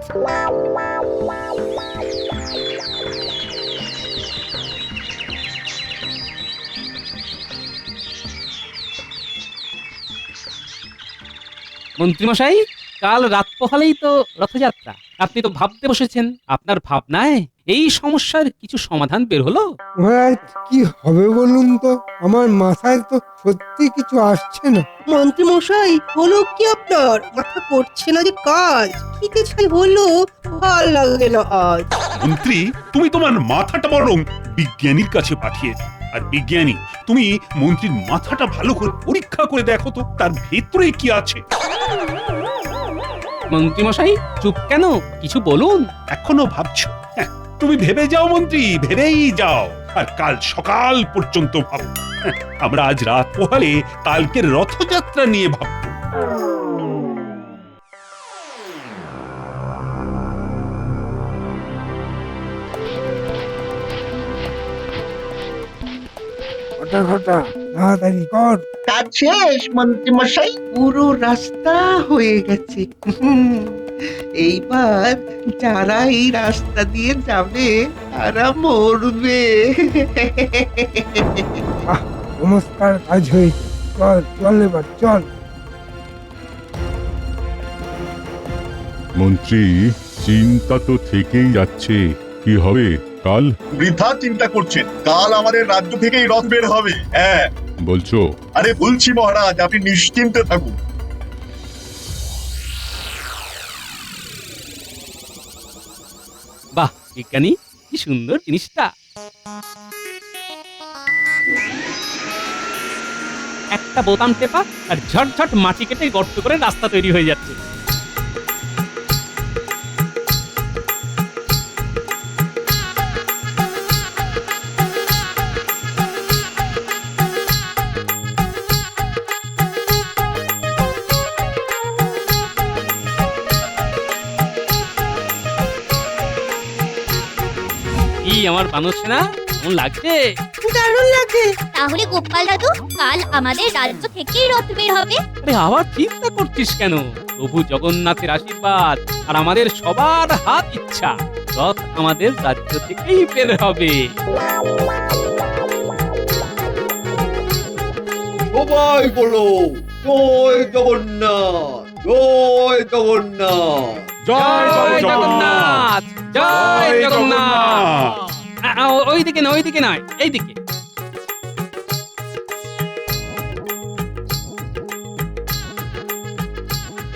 মন্ত্রীমশাই, কাল রাত পোহালেই তো রথযাত্রা। আপনি তো ভাবতে বসেছেন। আপনার ভাবনায় এই সমস্যার কিছু সমাধান বের হলো? মহারাজ কি হবে বলুন তো, আমার মাথায় তো সত্যি কিছু আসছে না। মন্ত্রী মশাই, হলো কি আপনার? মাথা করছে না যে কাজ, খিদে ছাই হলো, ভাল লাগছে না আজ। মন্ত্রী, তুমি তোমার মাথাটা বরং বিজ্ঞানীর কাছে পাঠিয়ে দাও। আর বিজ্ঞানী, তুমি মন্ত্রীর মাথাটা ভালো করে পরীক্ষা করে দেখো তো তার ভেতরে কি আছে। মন্ত্রী মশাই চুপ কেন, কিছু বলুন। এখনো ভাবছো? হ্যাঁ, তুমি ভেবে যাও মন্ত্রী, ভেবেই যাও। আর কাল সকাল পর্যন্ত ভাবো। হ্যাঁ, আমরা আজ রাত পোহালে কালকের রথযাত্রা নিয়ে ভাববো। ঘটা ঘটা তাড়াতাড়ি কর। কাজ শেষ মন্ত্রী মশাই, পুরো রাস্তা হয়ে গেছে। এইবার যারা এই রাস্তা দিয়ে যাবে তারা মরবে। নমস্কার, কাজ হয়েছে। চল চল এবার চল। মন্ত্রী, চিন্তা তো থেকেই যাচ্ছে, কি হবে কাল? বৃদ্ধা চিন্তা করছেন, কাল আমাদের রাজ্য থেকেই রথ বের হবে। হ্যাঁ বলছো? আরে বলছি মহারাজ, আপনি নিশ্চিন্তে থাকুন। বাহ বিজ্ঞানী, কি সুন্দর জিনিসটা। একটা বোতাম টেপা আর ঝটঝট মাটি কেটে গর্ত করে রাস্তা তৈরি হয়ে যাচ্ছে। আমার বানর সেনা কেমন লাগছে? দারুণ লাগছে। তাহলে গোপাল দাদু, কাল আমাদের রাজ্য থেকেই রথ বের হবে। আরে আবার চিন্তা করছিস কেন? প্রভু জগন্নাথের আশীর্বাদ আর আমাদের সবার হাত ইচ্ছা, রথ আমাদের রাজ্য থেকেই বের হবে। সবাই বলো জয় জগন্নাথ, জয় জগন্নাথ, জয় জগন্নাথ, জয় জগন্নাথ। ওইদিকে না, ওইদিকে নয়, এইদিকে।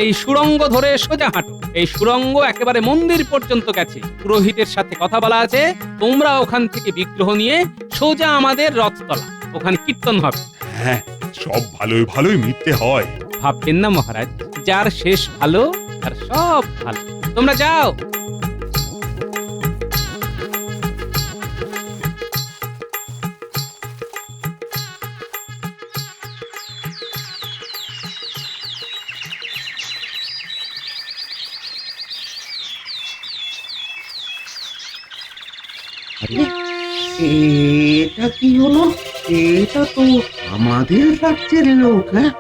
এই সুড়ঙ্গ ধরে সোজা হাঁটো। এই সুড়ঙ্গ একেবারে মন্দির পর্যন্ত গেছে। পুরোহিতের সাথে কথা বলা আছে, তোমরা ওখান থেকে বিগ্রহ নিয়ে সোজা আমাদের রথতলা, ওখানে কীর্তন হবে। হ্যাঁ, সব ভালোই ভালোই মিটতে হয়। ভাববেন না মহারাজ, যার শেষ ভালো আর সব ভালো। তোমরা যাও। এটা কি হলো? এটা তো আমাদের রাজ্যের লোক। হ্যাঁ,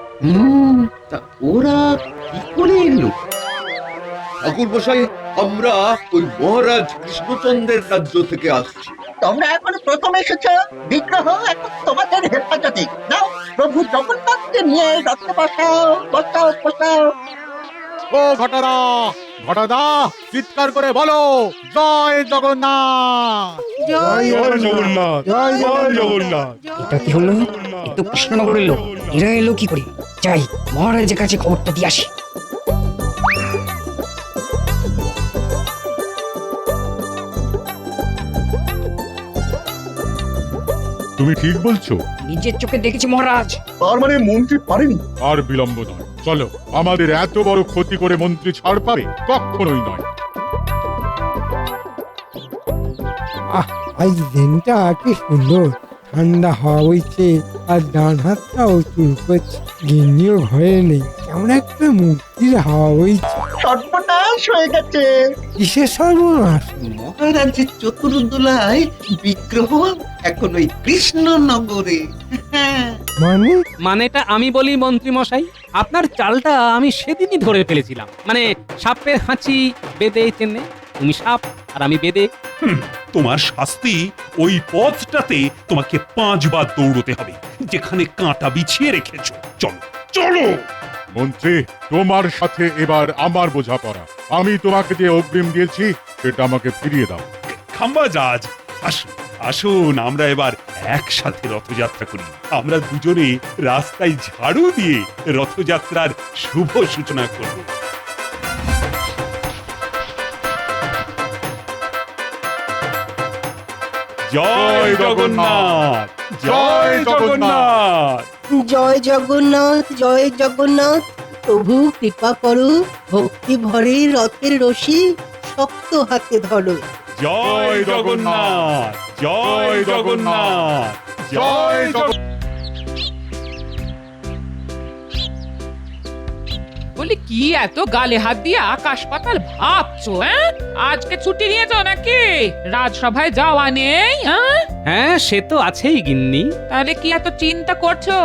তা ওরা কি করে এলো? ঠাকুর মশাই, আমরা ওই মহারাজ কৃষ্ণচন্দ্রের রাজ্য থেকে আসছি। তোমরা এখন প্রথম এসেছো, বিগ্রহ এখন তোমাদের হেফাজতে। নাও, প্রভু জগন্নাথকে নিয়ে রথে বসাও, বসাও, বসাও। ও ঘটাদা, ঘটাদা, চিৎকার করে বলো জয় জগন্নাথ, জয় জগন্নাথ, জয় জগন্নাথ। এটা কি হলো? এ তো কৃষ্ণনগরের লোক, এরা এলো কি করে? যাই মহারাজের কাছে খবরটা দিয়ে আসি। তুমি ঠিক বলছো? নিজের চোখে দেখেছি মহারাজ। তার মানে মন্ত্রী পারেনি? আর বিলম্ব নয়, চলো। আমাদের এত বড় ক্ষতি করে মন্ত্রী ছাড় পাবে? কখনোই নয়। আজ দিনটা কি সুন্দর, ঠান্ডা হাওয়া বইছে আর ডান হাতটাও চুল করছে। গিন্নিও ঘরে নেই, কেমন একটা মুক্তির হাওয়া বইছে। সর্বনাশ হয়ে গেছে। কিসের সর্বনাশ? মহারাজের চতুর্দোলায় বিগ্রহ এখন ওই কৃষ্ণনগরে। মানেটা আমি বলি মন্ত্রী মশাই, আপনার চালটা আমি সেদিনই ধরে ফেলেছিলাম। মানে সাপের হাঁচি বেদে চেনে, তুমি সাপ আর আমি বেদে। তোমার শাস্তি ওই পথটাতে তোমাকে 5 বার দৌড়তে হবে, যেখানে কাঁটা বিছিয়ে রেখেছো। চলো চলো। মন্ত্রী, তোমার সাথে এবার আমার বোঝাপড়া। আমি তোমাকে যে অগ্রিম দিয়েছি সেটা আমাকে ফিরিয়ে দাও। খাম্বাজাজ, আসুন আসুন আমরা এবার একসাথে রথযাত্রা করি। আমরা দুজনে রাস্তায় ঝাড়ু দিয়ে রথযাত্রার শুভ সূচনা করব। জয় জগন্নাথ, জয় জগন্নাথ। জয় জগন্নাথ, জয় জগন্নাথ। প্রভু কৃপা করো, ভক্তি ভরে রথের রশি শক্ত হাতে ধরো। জয় জগন্নাথ, জয় জগন্নাথ, জয় জগন্নাথ। বলি কি এত গালে হাত দিয়ে আকাশ পাতাল ভাবছো? আজকে ছুটি নিয়েছো নাকি? রাজসভায় যাওয়া নেই? হ্যাঁ, সে তো আছেই গিন্নি। তাহলে কি এত চিন্তা করছো?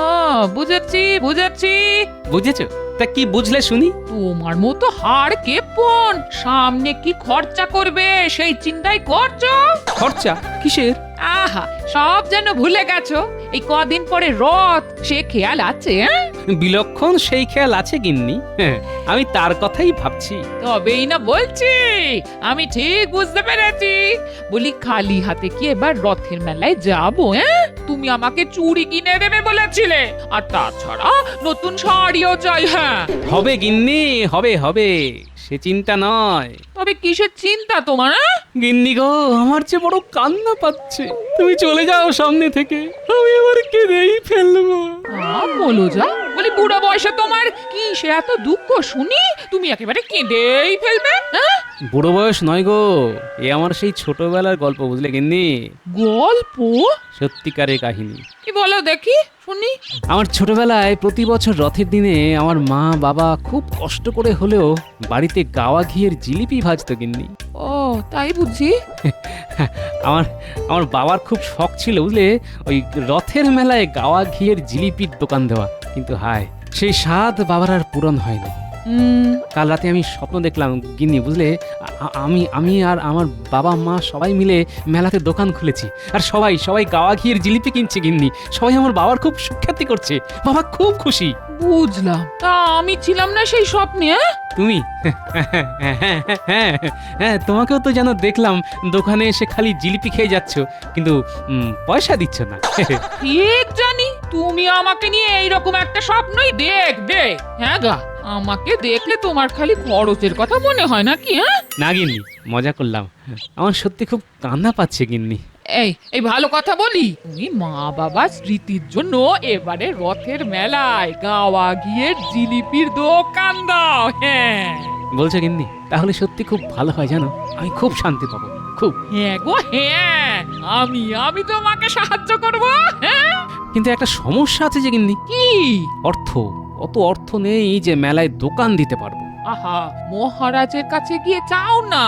ও বুঝেছি বুঝেছি। বুঝেছো? তা কি বুঝলে শুনি? তোমার মতো হাড় কেপন সামনে কি খরচা করবে সেই চিন্তাই করছো। খরচা কিসের? আহা, সব যেন ভুলে গেছো। এই কদিন পরে রথ, সে খেয়াল আছে? বিলক্ষণ সেই খেয়াল আছে গিন্নি। হ্যাঁ, আমি তার কথাই ভাবছি। তবেই না বলছি, আমি ঠিক বুঝতে পেরেছি। বলি খালি হাতে কি এবার রথের মেলায় যাবো? তুমি আমাকে চুড়ি কিনে দেবে বলেছিলে, আর তাছাড়া নতুন শাড়িও চাই। হ্যাঁ হবে গিন্নি, হবে হবে, সে চিন্তা নয়। তবে কিসের চিন্তা তোমার? গিন্নি গো, আমার যে বড় কান্না পাচ্ছে। তুমি চলে যাও সামনে থেকে, আমি আবার কেঁদেই ফেলবো। বলো যা। বলি বুড়ো বয়সে তোমার কি সে এত দুঃখ শুনি তুমি একেবারে কেঁদেই ফেলবে? বুড়ো বয়স নয় গো, এ আমার সেই ছোটবেলার গল্প, বুঝলে গিন্নি? গল্প? সত্যিকারের কাহিনী। কি বলো দেখি শুনি। আমার ছোটবেলায় প্রতি বছর রথের দিনে আমার মা বাবা খুব কষ্ট করে হলেও বাড়িতে গাওয়া ঘিয়ের জিলিপি ভাজতো গিন্নি। ও তাই বুঝি। আমার বাবার খুব শখ ছিল, বুঝলে, ওই রথের মেলায় গাওয়া ঘিয়ের জিলিপির দোকান দেওয়া। কিন্তু হায়, সেই স্বাদ বাবার আর পূরণ হয়নি। কাল রাতে আমি স্বপ্ন দেখলাম গিন্নি, বুঝলে, আমি আর আমার বাবা মা সবাই মিলে মেলাতে দোকান খুলেছি, আর সবাই সবাই গাওয়া ঘিয়ের জিলিপি কিনছে গিন্নি। সবাই আমার বাবার খুব সুখ্যাতি করছে, বাবা খুব খুশি। বুঝলাম, তা আমি ছিলাম না সেই স্বপ্নে? তুমি? হ্যাঁ, তোমাকেও তো যেন দেখলাম দোকানে এসে খালি জিলিপি খেয়ে যাচ্ছ, কিন্তু পয়সা দিচ্ছ না। ঠিক জানি তুমি আমাকে নিয়ে এইরকম একটা স্বপ্নই দেখবে। হ্যাঁ গা, আমাকে দেখলে তোমার খালি খরচের কথা মনে হয় নাকি? না গিন্নি, মজা করলাম। আমার সত্যি খুব কান্না পাচ্ছে গিন্নি। এই ভালো কথা বলি, তুমি মা বাবার স্মৃতির জন্য এবারে রথের মেলায় গাওয়া ঘিয়ের জিলিপির দোকান দাও। হ্যাঁ বলছো গিন্নি? তাহলে সত্যি খুব ভালো হয়, জানো, আমি খুব শান্তি পাবো, খুব। হ্যাঁ গো হ্যাঁ, আমি তোমাকে সাহায্য করবো। হ্যাঁ, কিন্তু একটা সমস্যা আছে যে গিন্নি। কি? অর্থ। অত অর্থ নেই যে মেলায় দোকান দিতে পারবো। আহা, মহারাজের কাছে গিয়ে চাও না,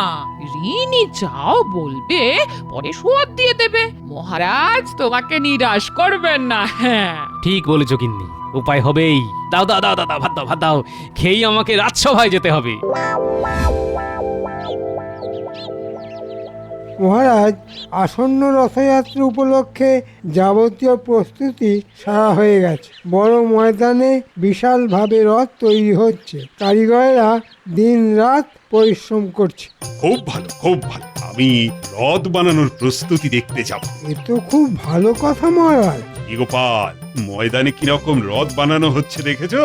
ঋণী চাও, বলবে পরে শোধ দিয়ে দেবে। মহারাজ তোমাকে নিরাশ করবেন না। হ্যাঁ ঠিক বলেছো গিন্নি, উপায় হবেই। দাও দাও দাও দাও, ভাত দাও, ভাত দাও, খেয়েই আমাকে রাজসভায় যেতে হবে। মহারাজ, আসন্ন রথযাত্রা উপলক্ষে যাবতীয় প্রস্তুতি সারা হয়ে গেছে। বড় ময়দানে বিশালভাবে রথ তৈরি হচ্ছে, কারিগরেরা দিন রাত পরিশ্রম করছে। খুব ভালো, খুব ভালো। আমি রথ বানানোর প্রস্তুতি দেখতে যাব। এ তো খুব ভালো কথা মহারাজ। গোপাল, ময়দানে কিরকম রথ বানানো হচ্ছে দেখেছো?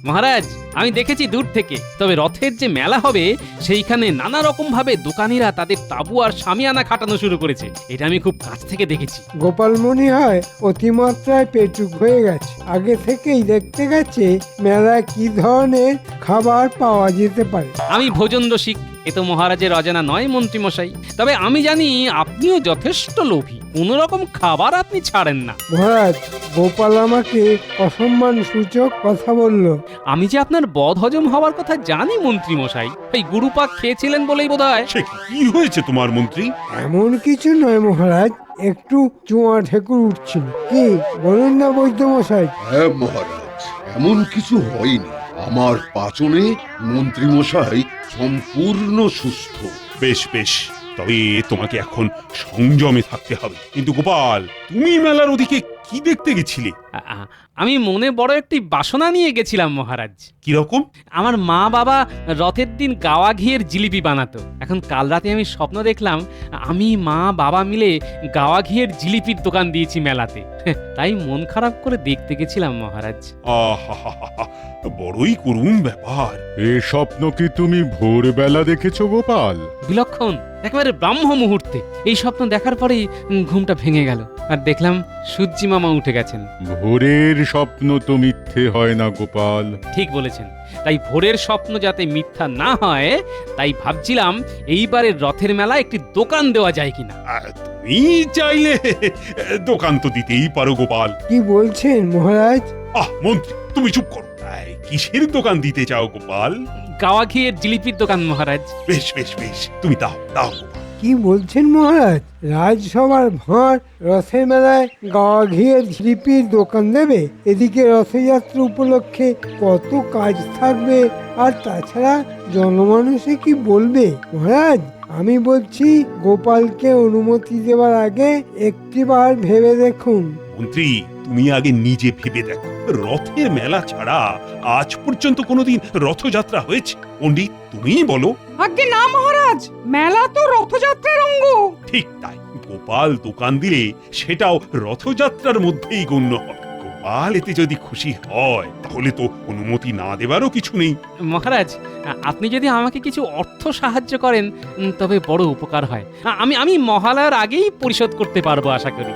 মহারাজ, আমি দেখেছি দূর থেকে। তবে রথের যে মেলা হবে সেইখানে নানা রকম ভাবে দোকানিরা তাদের তাবু আর শামিয়ানা খাটানো শুরু করেছে, এটা আমি খুব কাছ থেকে দেখেছি। গোপাল মনে হয় অতিমাত্রায় পেটুক হয়ে গেছে। আগে থেকেই দেখতে গেছে মেলায় কি ধরনের খাবার পাওয়া যেতে পারে। আমি ভোজন রসিক, এ তো মহারাজের অজানা নয় মন্ত্রী মশাই। তবে আমি জানি আপনিও যথেষ্ট লোভী, কোন রকম খাবার আপনি ছাড়েন না। মহারাজ, গোপাল আমাকে অসম্মান সূচক কথা বলল। আমি যে আপনার বদ হজম হওয়ার কথা জানি মন্ত্রী মশাই, এই গুরুপাক খেয়েছিলেন বলেই বোধহয়। সে কি হয়েছে তোমার মন্ত্রী? এমন কিছু নয় মহারাজ, একটু চুয়া ঠেকুর উঠছিল। কি বলুন না বৈদ্য মশাই? হ্যাঁ মহারাজ, এমন কিছু হয়নি। আমার পাচনে মন্ত্রী মশাই সম্পূর্ণ সুস্থ। বেশ বেশ, তবে তোমাকে এখন সংযমে থাকতে হবে। কিন্তু গোপাল, তুমি মেলার ওদিকে কি দেখতে গেছিলে? আমি মনে বড় একটি বাসনা নিয়ে গেছিলাম মহারাজ। কিরকম? আমার মা বাবা রথের দিন গাওয়া ঘিয়ের জিলিপি বানাতো। এখন কাল রাতে আমি স্বপ্ন দেখলাম আমি মা বাবা মিলে গাওয়া ঘিয়ের জিলিপির দোকান দিয়েছি মেলাতে। তাই মন খারাপ করে দেখতে গেছিলাম মহারাজ। আহা, বড়ই করুণ ব্যাপার। এ স্বপ্ন কি তুমি ভোরবেলা দেখেছো গোপাল? বিলক্ষণ, একেবারে ব্রাহ্ম মুহূর্তে। এই স্বপ্ন দেখার পরেই ঘুমটা ভেঙে গেল, আর দেখলাম সূর্যি মামা উঠে গেছেন। ভোরের স্বপ্ন তো মিথ্যে হয় না গোপাল। ঠিক বলেছেন। তাই ভোরের স্বপ্ন যাতে মিথ্যা না হয়, তাই ভাবছিলাম এইবারের রথের মেলা একটি দোকান দেওয়া যায় কিনা। তুমি চাইলে দোকান তো দিতেই পারো গোপাল। কি বলছেন মহারাজ? মন্ত্রী তুমি চুপ করো। কিসের দোকান দিতে চাও গোপাল? গাওয়া ঘিয়ের জিলিপির দোকান মহারাজ। বেশ বেশ বেশ, তুমি দাও দাও। কি বলছেন মহারাজ? রাজসভার ভাঁড় রথের মেলায় গাওয়া ঘিয়ের জিলিপির দোকান দেবে? এদিকে রথযাত্রা উপলক্ষে কত কাজ থাকবে, আর তাছাড়া জনমানুষে কি বলবে মহারাজ? আমি বলছি গোপালকে অনুমতি দেওয়ার আগে একটিবার ভেবে দেখুন। মন্ত্রী তুমি আগে নিজে ভেবে দেখো, রথের মেলা ছাড়া আজ পর্যন্ত কোনোদিন রথযাত্রা হয়েছে? পণ্ডিত তুমিই বলো। আগে না মহারাজ, মেলা তো রথযাত্রার অঙ্গ। ঠিক তাই, গোপাল দোকান দিলে সেটাও রথযাত্রার মধ্যেই গণ্য হবে। গোপাল এতে যদি খুশি হয় তাহলে তো অনুমতি না দেবারও কিছু নেই। মহারাজ, আপনি যদি আমাকে কিছু অর্থ সাহায্য করেন তবে বড় উপকার হয়। আমি মহালয়ার আগেই পরিশোধ করতে পারবো আশা করি।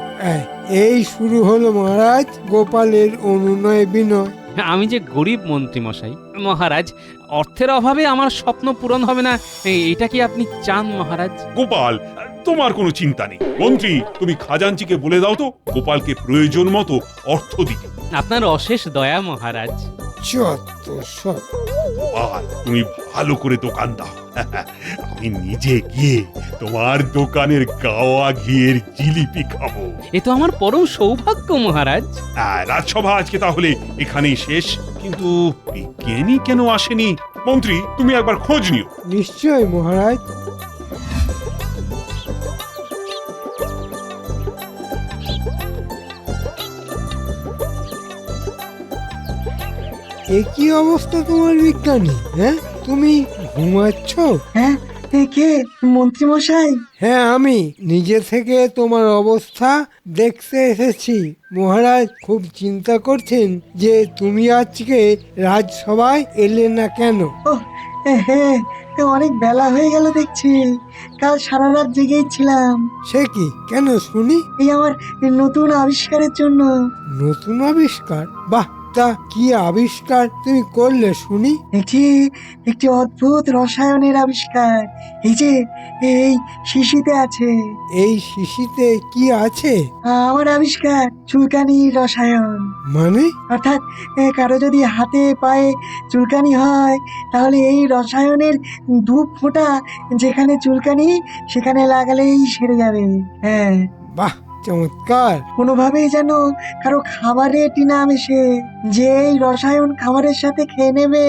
এই শুরু হলো মহারাজ গোপালের অনুনয় বিনয়। আমি যে গরিব মন্ত্রী মশাই, মহারাজ অর্থের অভাবে আমার স্বপ্ন পূরণ হবে না, এটা কি আপনি চান মহারাজ? গোপাল তোমার কোনো চিন্তা নেই। মন্ত্রী তুমি খাজাঞ্চিকে বলে দাও তো গোপালকে প্রয়োজন মতো অর্থ দিতে। আপনার অশেষ দয়া মহারাজ। গোপাল তুমি ভালো করে দোকান দাও, আমি নিজে গিয়ে তোমার দোকানের গাওয়া ঘিয়ের জিলিপি খাবো। এ তো আমার পরম সৌভাগ্য মহারাজ। রাজসভা আজকে তাহলে এখানেই শেষ। কিন্তু বিজ্ঞানী কেন আসেনি? মন্ত্রী তুমি একবার খোঁজ নিও। নিশ্চয় মহারাজ। একই অবস্থা তোমার বিজ্ঞানী? হ্যাঁ, তুমি ঘুমাচ্ছ? হ্যাঁ, কে মন্ত্রী মশাই? হ্যাঁ, আমি নিজে থেকে তোমার অবস্থা দেখতে এসেছি। মহারাজ খুব চিন্তা করছেন যে তুমি আজকে রাজসভায় এলে না কেন। হ্যাঁ, অনেক বেলা হয়ে গেল দেখছি। কাল সারা রাত জেগেই ছিলাম। সে কি? কেন শুনি? এই আমার নতুন আবিষ্কারের জন্য। নতুন আবিষ্কার? বাহ, তা কি আবিষ্কার তুমি করলে শুনি? একটি অদ্ভুত রসায়নের আবিষ্কার। এই যে এই শিশিতে আছে। এই শিশিতে কি আছে? আমার আবিষ্কার চুলকানি রসায়ন। মানে? অর্থাৎ কারো যদি হাতে পায়ে চুলকানি হয় তাহলে এই রসায়নের ধূপ ফোঁটা যেখানে চুলকানি সেখানে লাগালেই সেরে যাবে। হ্যাঁ, বাহ, চমৎকার। কোনোভাবেই যেন কারো খাবারে টিনা মেশে, যে এই রসায়ন খাবারের সাথে খেয়ে নেবে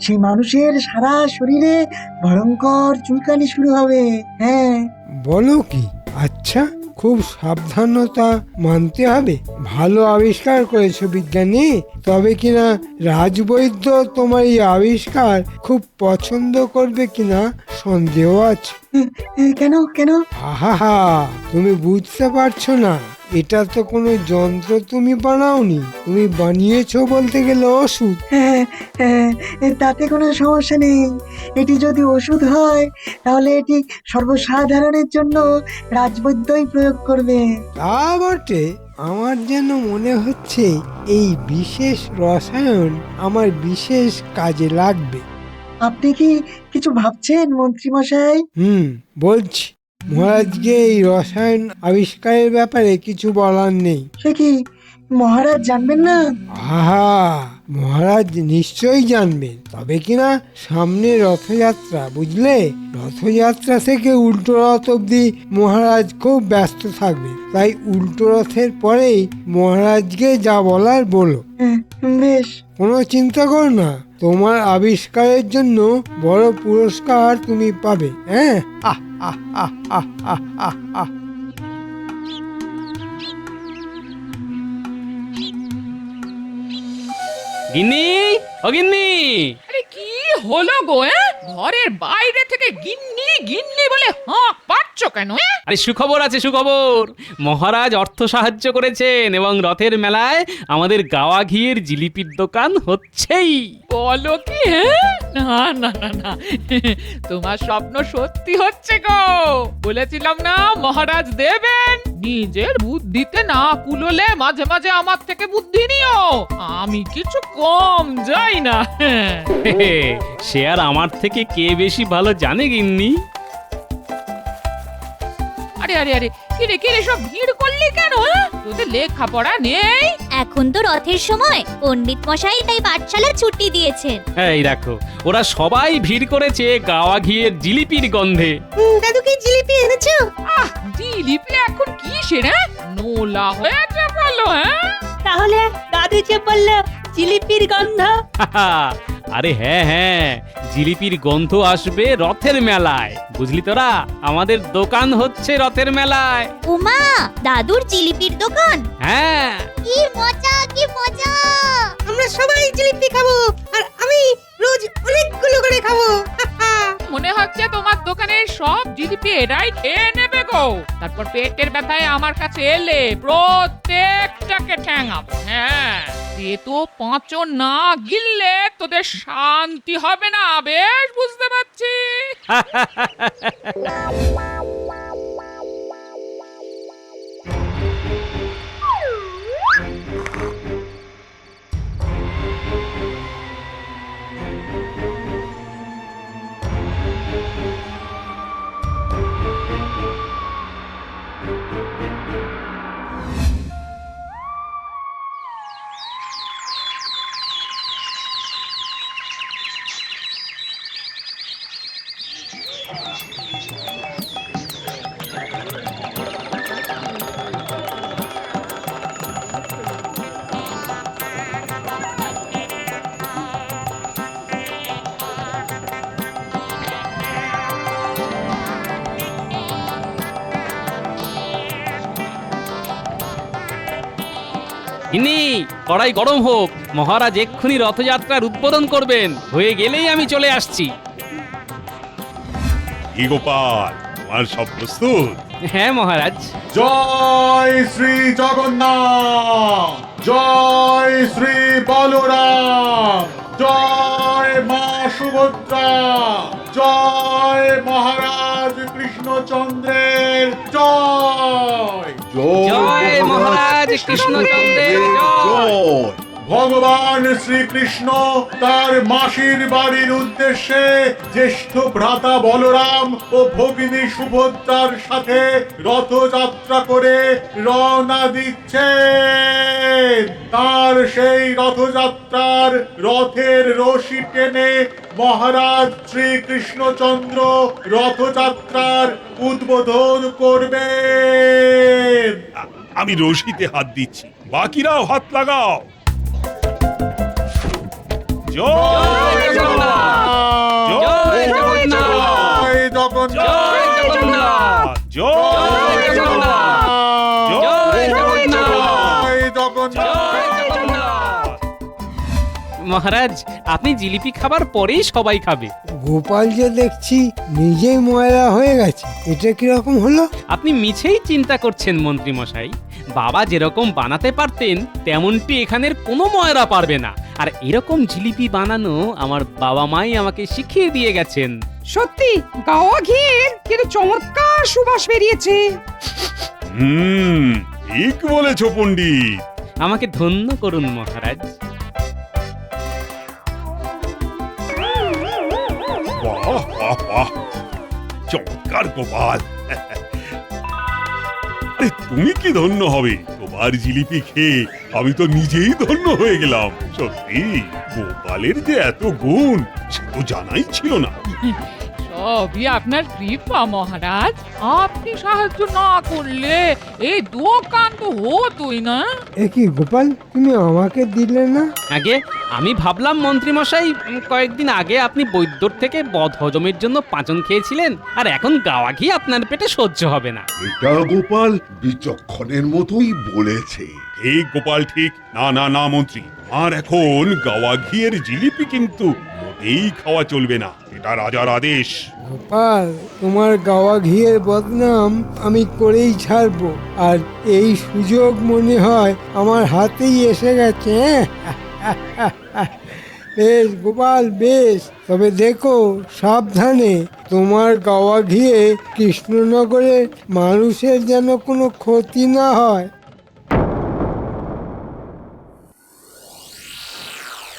সেই মানুষের সারা শরীরে ভয়ঙ্কর চুলকানি শুরু হবে। হ্যাঁ। বলো কি? আচ্ছা, খুব সাবধানতা মানতে হবে। ভালো আবিষ্কার করেছো বিজ্ঞানী। তবে কিনা রাজবৈদ্য তোমার এই আবিষ্কার খুব পছন্দ করবে কিনা সন্দেহ আছে। কেন কেন? আহা, তুমি বুঝতে পারছো না। এটা তো কোনো যন্ত্র তুমি বানাওনি, তুমি বানিয়েছো বলতে গেলে ওষুধ। তাতে কোনো সমস্যা নেই। এটি যদি ওষুধ হয় তাহলে এটি সর্বসাধারণের জন্য রাজবৈদ্যই প্রয়োগ করবে। তা বটে। আমার যেন মনে হচ্ছে এই বিশেষ রসায়ন আমার বিশেষ কাজে লাগবে। আপনি কি কিছু ভাবছেন মন্ত্রী মশাই? বলছি। মহারাজকে এই রসায়ন আবিষ্কারের ব্যাপারে কিছু বলার নেই। সে কি মহারাজ জানবেন না? আহা, মহারাজ নিশ্চয়ই জানবেন। তবে কিনা সামনে রথযাত্রা, বুঝলে? রথযাত্রা থেকে উল্টো রথ অব্দি মহারাজ খুব ব্যস্ত থাকবে। তাই উল্টো রথের পরেই মহারাজকে যা বলার বলো। বেশ। কোনো চিন্তা করো না, তোমার আবিষ্কারের জন্য বড় পুরস্কার তুমি পাবে। হ্যাঁ, আহ আহ আহ আহ আহ আহ আহ। গিন্নি, ও গিন্নি। আরে কি হলো গো? ঘরের বাইরে থেকে গিন্নি গিন্নি বলে হাঁক পাচ্ছ কেন? আরে সুখবর আছে, সুখবর। মহারাজ অর্থ সাহায্য করেছেন এবং রথের মেলায় আমাদের গাওয়া ঘিয়ের জিলিপির দোকান হচ্ছেই। বলো কি? না না না না, তোমার স্বপ্ন সত্যি হচ্ছে গো। বলেছিলাম না মহারাজ দেবেন। নিজের বুদ্ধিতে না কুলোলে মাঝে মাঝে আমার থেকে বুদ্ধি নিও। আমি কিছু কম যাই না। সে আর আমার থেকে কে বেশি ভালো জানে গিন্নি? আরে আরে আরে, কিরে সব ভিড় করলি কেন? তোদের লেখাপড়া নেই? এখন তো রথের সময়, পণ্ডিত মশাই তাই পাঠশালা ছুটি দিয়েছেন। এই দেখো, ওরা সবাই ভিড় করেছে গাওয়া ঘিয়ের জিলিপির গন্ধে। দাদু কি জিলিপি এনেছো? জিলিপি এখন কি সেরা নোলা হয়েছে বলো? তাহলে দাদু যে বললো জিলিপির গন্ধ। আরে হ্যাঁ হ্যাঁ, জিলিপির গন্ধ আসবে রথের মেলায়। বুঝলি তোরা, আমাদের দোকান হচ্ছে রথের মেলায়। উমা, দাদুর জিলিপির দোকান? হ্যাঁ। কি মজা, কি মজা! আমরা সবাই জিলিপি খাবো, আর আমি রোজ অনেকগুলো করে খাবো। মনে হচ্ছে তোমার দোকানের সব জিলিপি এরাই খেয়ে নেবে গো। তারপর পেটের ব্যথায় আমার কাছে এলে প্রত্যেকটাকে ঠ্যাঙাবো। হ্যাঁ, তো পাঁচও না গিললে তোদের শান্তি হবে না। বেশ বুঝতে পারছি। গিন্নি, কড়াই গরম হোক। মহারাজ এক্ষুনি রথযাত্রার উদ্বোধন করবেন। হয়ে গেলেই আমি চলে আসছি। কি গোপাল, তোমার সব প্রস্তুত? হ্যাঁ মহারাজ। জয় শ্রী জগন্নাথ, জয় শ্রী বলরাম, জয় মা সুভদ্রা, জয় মহারাজ কৃষ্ণচন্দ্রের জয়। জয় মহারাজ কৃষ্ণচন্দ্রের জয়। ভগবান শ্রীকৃষ্ণ তার মাসির বাড়ির উদ্দেশ্যে জ্যেষ্ঠ ভ্রাতা বলরাম ও ভগিনী সুভদ্রার সাথে রথযাত্রা করে রওনা দিচ্ছেন। তার সেই রথযাত্রার রথের রশি টেনে মহারাজ শ্রীকৃষ্ণচন্দ্র রথযাত্রার উদ্বোধন করবেন। আমি রশিতে হাত দিচ্ছি, বাকিরাও হাত লাগাও। জয় জগন্নাথ, জয় জগন্নাথ, জয় জগন্নাথ, জয় জগন্নাথ, জয় জগন্নাথ। মহারাজ, আপনি জিলিপি খাবার পরেই সবাই খাবে। গোপাল যে দেখছি নিজেই ময়লা হয়ে গেছে, এটা কিরকম হলো? আপনি মিছেই চিন্তা করছেন মন্ত্রী মশাই। বাবা যেরকম বানাতে পারতেন তেমনটি এখানের কোনো ময়রা পারবে না। আর এরকম জিলিপি বানানো আমার বাবা মাই আমাকে শিখিয়ে দিয়ে গেছেন। সত্যি গাওয়া ঘিয়ের কিন্তু চমৎকার সুবাস বেরিয়েছে। ঠিক বলেছো পণ্ডিত। আমাকে ধন্য করুন মহারাজ। বাহ বাহ বাহ, চমৎকার গোপাল। আরে তুমি কি ধন্য হবে, তোমার জিলিপি খেয়ে আমি তো নিজেই ধন্য হয়ে গেলাম। সত্যি গোপালের যে এত গুণ সে তো জানাই ছিল না। সবই আপনার কৃপা মহারাজ। আপনি সাহায্য না করলে এই দোকান তো হতোই না। এ কি গোপাল, তুমি আমাকে দিলে না? আগে আমি ভাবলাম মন্ত্রী মশাই কয়েকদিন আগে আপনি বৈদ্যর থেকে বদ হজমের জন্য পাচন খেয়েছিলেন, আর এখন গাওয়া ঘি আপনার পেটে সহ্য হবে না। এটা গোপাল বিচক্ষণের মতোই বলেছে। ঠিক গোপাল ঠিক। না না না মন্ত্রী, আর এখন গাওয়া ঘিয়ের জিলিপি কিন্তু মোটেই খাওয়া চলবে না, এটা রাজার আদেশ। গোপাল, তোমার গাওয়া ঘিয়ের বদনাম আমি করেই ছাড়বো, আর এই সুযোগ মনে হয় আমার হাতেই এসে গেছে। বেশ গোপাল বেশ, তবে দেখো সাবধানে, তোমার গাওয়া ঘিয়ে কৃষ্ণনগরের মানুষের যেন কোনো ক্ষতি না হয়।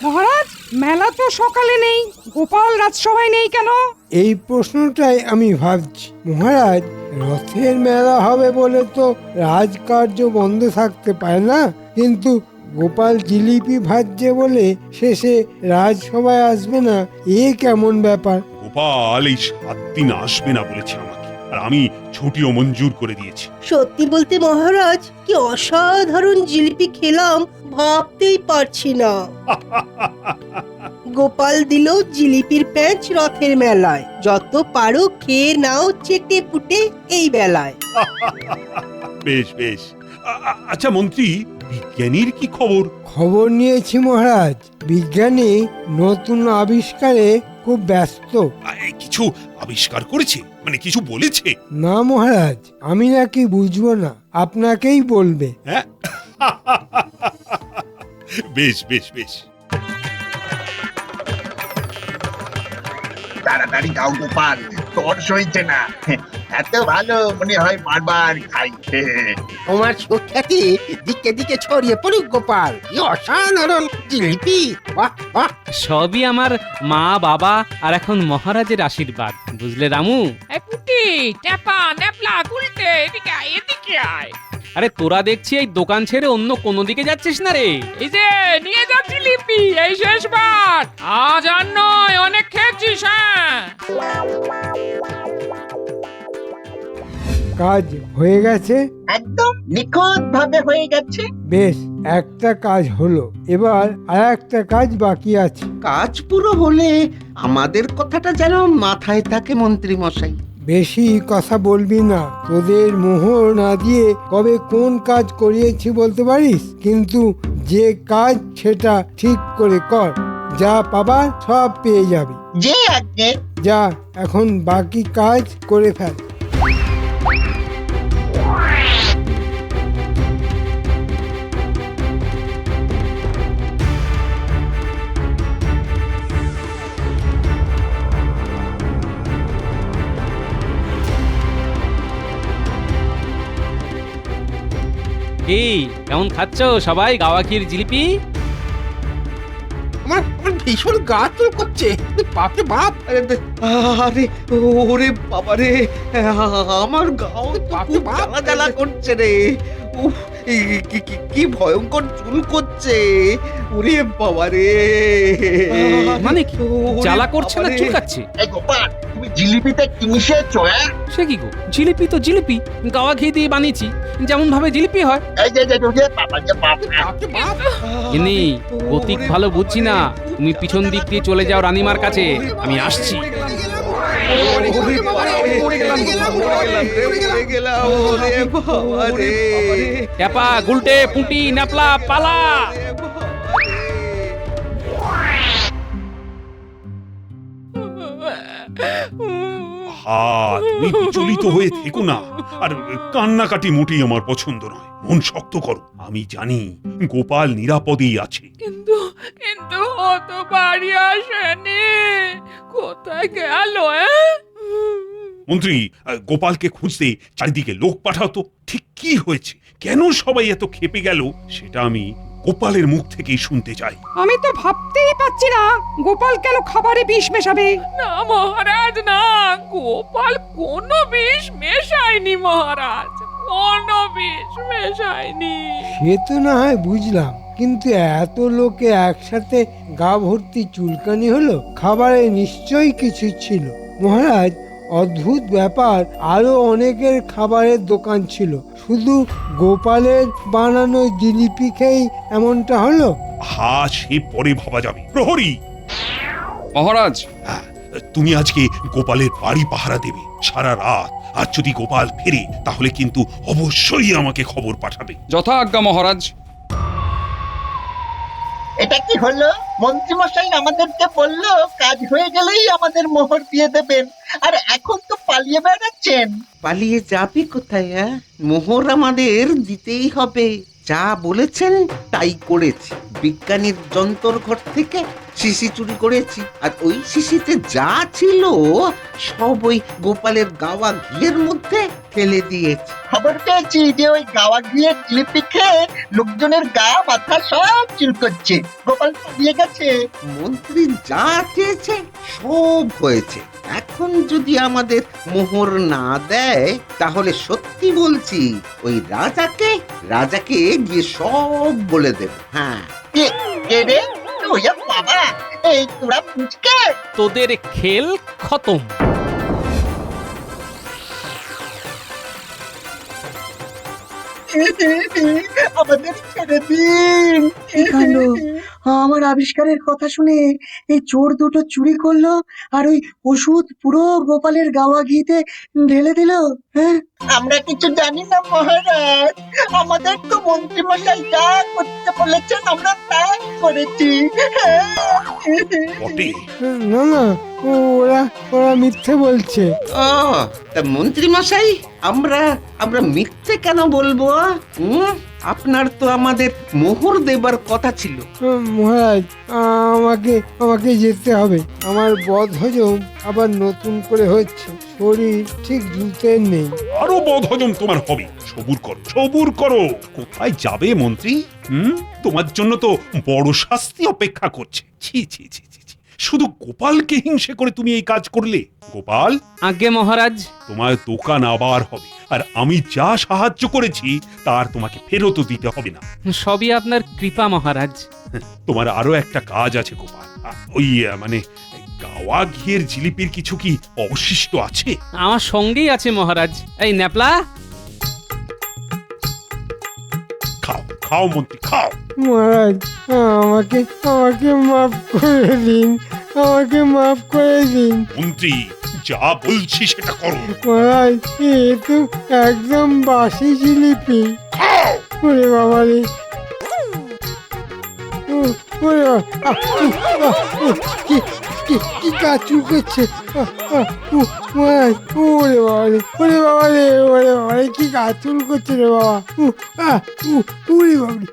মহারাজ, মেলা তো সকালে নেই, গোপাল রাজসভায় নেই কেন? এই প্রশ্নটাই আমি ভাবছি মহারাজ। রথের মেলা হবে বলে তো রাজকার্য বন্ধ থাকতে পারে না, কিন্তু গোপাল জিলিপি ভাজছে বলে শেষে রাজসভায় আসবে না, এ কেমন ব্যাপার? গোপাল এই 7 দিন আসবে না বলেছে আমাকে, আর আমি ছুটিও মঞ্জুর করে দিয়েছি। সত্যি বলতে মহারাজ, কি অসাধারণ জিলিপি খেলাম ভাবতেই পারছি না। গোপাল দিল জিলিপির প্যাঁচ রথের মেলায়, যত পারো খেয়ে নাও চেটে পুটে এই বেলায়। বেশ বেশ। আচ্ছা মন্ত্রী, বিজ্ঞানীর কি খবর? খবর নিয়েছি মহারাজ, বিজ্ঞানী নতুন আবিষ্কারে খুব ব্যস্ত। কিছু আবিষ্কার করেছে? মানে কিছু বলেছে? না মহারাজ, আমি নাকি বুঝবো না, আপনাকেই বলবে। হ্যাঁ, বেশ বেশ বেশ। তাড়াতাড়ি গাও গোপাল, তোর সইছে না। এত ভালো মনে হয় বারবার খাই। তোমার সুখ্যাতি দিকে দিকে ছড়িয়ে পড়ুক গোপাল, কি অসাধারণ জিলিপি! বাহ বাহ! সবই আমার মা, বাবা আর এখন মহারাজের আশীর্বাদ, বুঝলে রামু? এই পুটি, টেপা, নেপলা, গুলটে, এদিকে আয়, এদিকে আয়। আরে তোরা দেখছি এই দোকান ছেড়ে অন্য কোনো দিকে যাচ্ছিস না রে। এই যে নিয়ে যা জিলিপি, এই শেষবার। আজ আর নয়, অনেক খেয়েছিস। হ্যাঁ, কাজ হয়ে গেছে? একদম নিখুঁত ভাবে হয়ে গেছে। বেশ, একটা কাজ হলো, এবার আর একটা কাজ বাকি আছে। কাজ পুরো হলে আমাদের কথাটা যেন মাথায় থাকে মন্ত্রী মশাই। বেশি কথা বলবি না, তোদের মোহর না দিয়ে কবে কোন কাজ করিয়েছি বলতে পারিস, কিন্তু যে কাজ সেটা ঠিক করে কর, যা পাবার সব পেয়ে যাবি। যে আগে যা, এখন বাকি কাজ করে ফেল। কি কেমন খাচ্ছ সবাই গাওয়া ঘির জিলিপি? আমার ভীষণ গা চুল করছে, বাপরে বাপ! আরে ওরে বাবা রে, আমার গাও খুব জ্বালা জ্বালা করছে রে। উফ, কি ভয়ঙ্কর চুল করছে! ওরে বাবা রে! মানে কি জ্বালা করছে না চুলকাচ্ছে? এই গোপাল, তুমি জিলিপিতে কি মিশিয়েছো? সে কি গো, জিলিপি তো জিলিপি, গাওয়া ঘি দিয়ে বানিয়েছি, যেমন ভাবে জিলিপি হয়। এই যে বাবা যে বাপ! ইনি গতিক ভালো বুঝছি না, তুমি পিছন দিক দিয়ে চলে যাও রানীমার কাছে, আমি আসছি। ট্যাপা, গুলটে, পুঁটি, নেপলা, পালা! তুমি বিচলিত হয়ে থেকো না, আর কান্নাকাটি মোটেই আমার পছন্দ নয়। মন শক্ত করো, আমি জানি গোপাল নিরাপদেই আছে। কিন্তু কিন্তু ও তো বাড়ি আসেনি, কোথায় গেল? মন্ত্রী, গোপালকে খুঁজতে চারিদিকে লোক পাঠাতো। ঠিক কি হয়েছে, কেন সবাই এত ক্ষেপে গেল, সেটা আমি গোপালের মুখ থেকেই শুনতে চাই। আমি তো ভাবতেই পাচ্ছি না গোপাল কেন খাবারে বিষ মেশাবে। না মহারাজ না, গোপাল কোনো বিষ মেশায়নি মহারাজ, কোনো বিষ মেশায়নি। সে তো না হয় বুঝলাম, কিন্তু এত লোকে একসাথে গা ভর্তি চুলকানি হলো, খাবারে নিশ্চয়ই কিছু ছিল। মহারাজ, অদ্ভুত ব্যাপার, আরো অনেকের খাবারের দোকান ছিল, শুধু গোপালের বানানো জিলিপি খেয়েই এমনটা হলো। হা, সে পরে ভাবা যাবে। প্রহরী, মহারাজ, তুমি আজকে গোপালের বাড়ি পাহারা দেবে সারা রাত। আর যদি গোপাল ফেরে তাহলে কিন্তু অবশ্যই আমাকে খবর পাঠাবে। যথা আজ্ঞা মহারাজ। এটা কি হলো? মন্ত্রী মশাই আমাদেরকে বললো কাজ হয়ে গেলেই আমাদের মোহর দিয়ে দেবেন, আর এখন তো পালিয়ে বেড়াচ্ছেন। পালিয়ে যাবি কোথায়? মোহর আমাদের দিতেই হবে। যা বলেছেন তাই করেছি। বিজ্ঞানীর যন্ত্র ঘর থেকে শিশি চুরি করেছি, আর ওই শিশিতে যা ছিল সব ওই গোপালের গাওয়া ঘিয়ের মধ্যে ফেলে দিয়েছি। খবর পেয়েছি যে ওই গাওয়া ঘিয়ের জিলিপি খেয়ে লোকজনের গা মাথা সব চুলকোচ্ছে। গোপাল পালিয়ে গেছে। মন্ত্রী যা চেয়েছে সব হয়েছে। এখন যদি আমাদের মোহর না দেয় তাহলে সত্যি বলছি ওই রাজাকে গিয়ে সব বলে দেবে। হ্যাঁ, রে বাবা, এই তোরা পুচকে, তোদের খেল খতম। আমাদের ছেড়ে দিন। কি কাণ্ড! আমার আবিষ্কারের কথা শুনে এই চোর দুটো চুরি করলো, আর ওই ওষুধ পুরো গোপালের গাওয়া ঘিতে ঢেলে দিল। হ্যাঁ, আমরা কিছু জানি না মহারাজ। আমাদের তো মন্ত্রী মশাই যা করতে বলেছেন আমরা তাই করেছি। না না, ওরা মিথ্যে বলছে। ও, তা মন্ত্রী মশাই আমরা মিথ্যে কেন বলবো? আপনার তো আমাদের মোহর দেবার কথা ছিল। মহারাজ, আমাকে যেতে হবে। আমার বদহজম আবার নতুন করে হচ্ছে, শরীর ঠিক জুতের নেই। আরো বদহজম তোমার হবে। সবুর করো। কোথায় যাবে মন্ত্রী? তোমার জন্য তো বড় শাস্তি অপেক্ষা করছে। ছি ছি ছি ছি ছি। শুধু গোপালকে হিংসে করে তুমি এই কাজ করলে। গোপাল, আজ্ঞে মহারাজ। তোমার দোকান আবার হবে, আর আমি যা সাহায্য করেছি তার তোমাকে ফেরতও দিতে হবে না। সবই আপনার কৃপা মহারাজ। তোমার আরো একটা কাজ আছে গোপাল। ওই মানে গাওয়া ঘিয়ের জিলিপির কিছু কি অবশিষ্ট আছে? আমার সঙ্গেই আছে মহারাজ। এই ন্যাপলা, খাও মন্ত্রী, খাও। মহারাজ, আমাকে মাফ করে দিন, আমাকে মাফ করে দিন। মন্ত্রী, যা বলছি সেটা করো। মহারাজ, এ তো একদম বাসি জিলিপি। ওরে বাবা রে, কি কাচু করছে মহারাজ। ওরে বাবা রে, ওরে বাবা রে, ওরে বাবা রে, কি কাচুর করছে রে বাবা। উরে বাবা রে,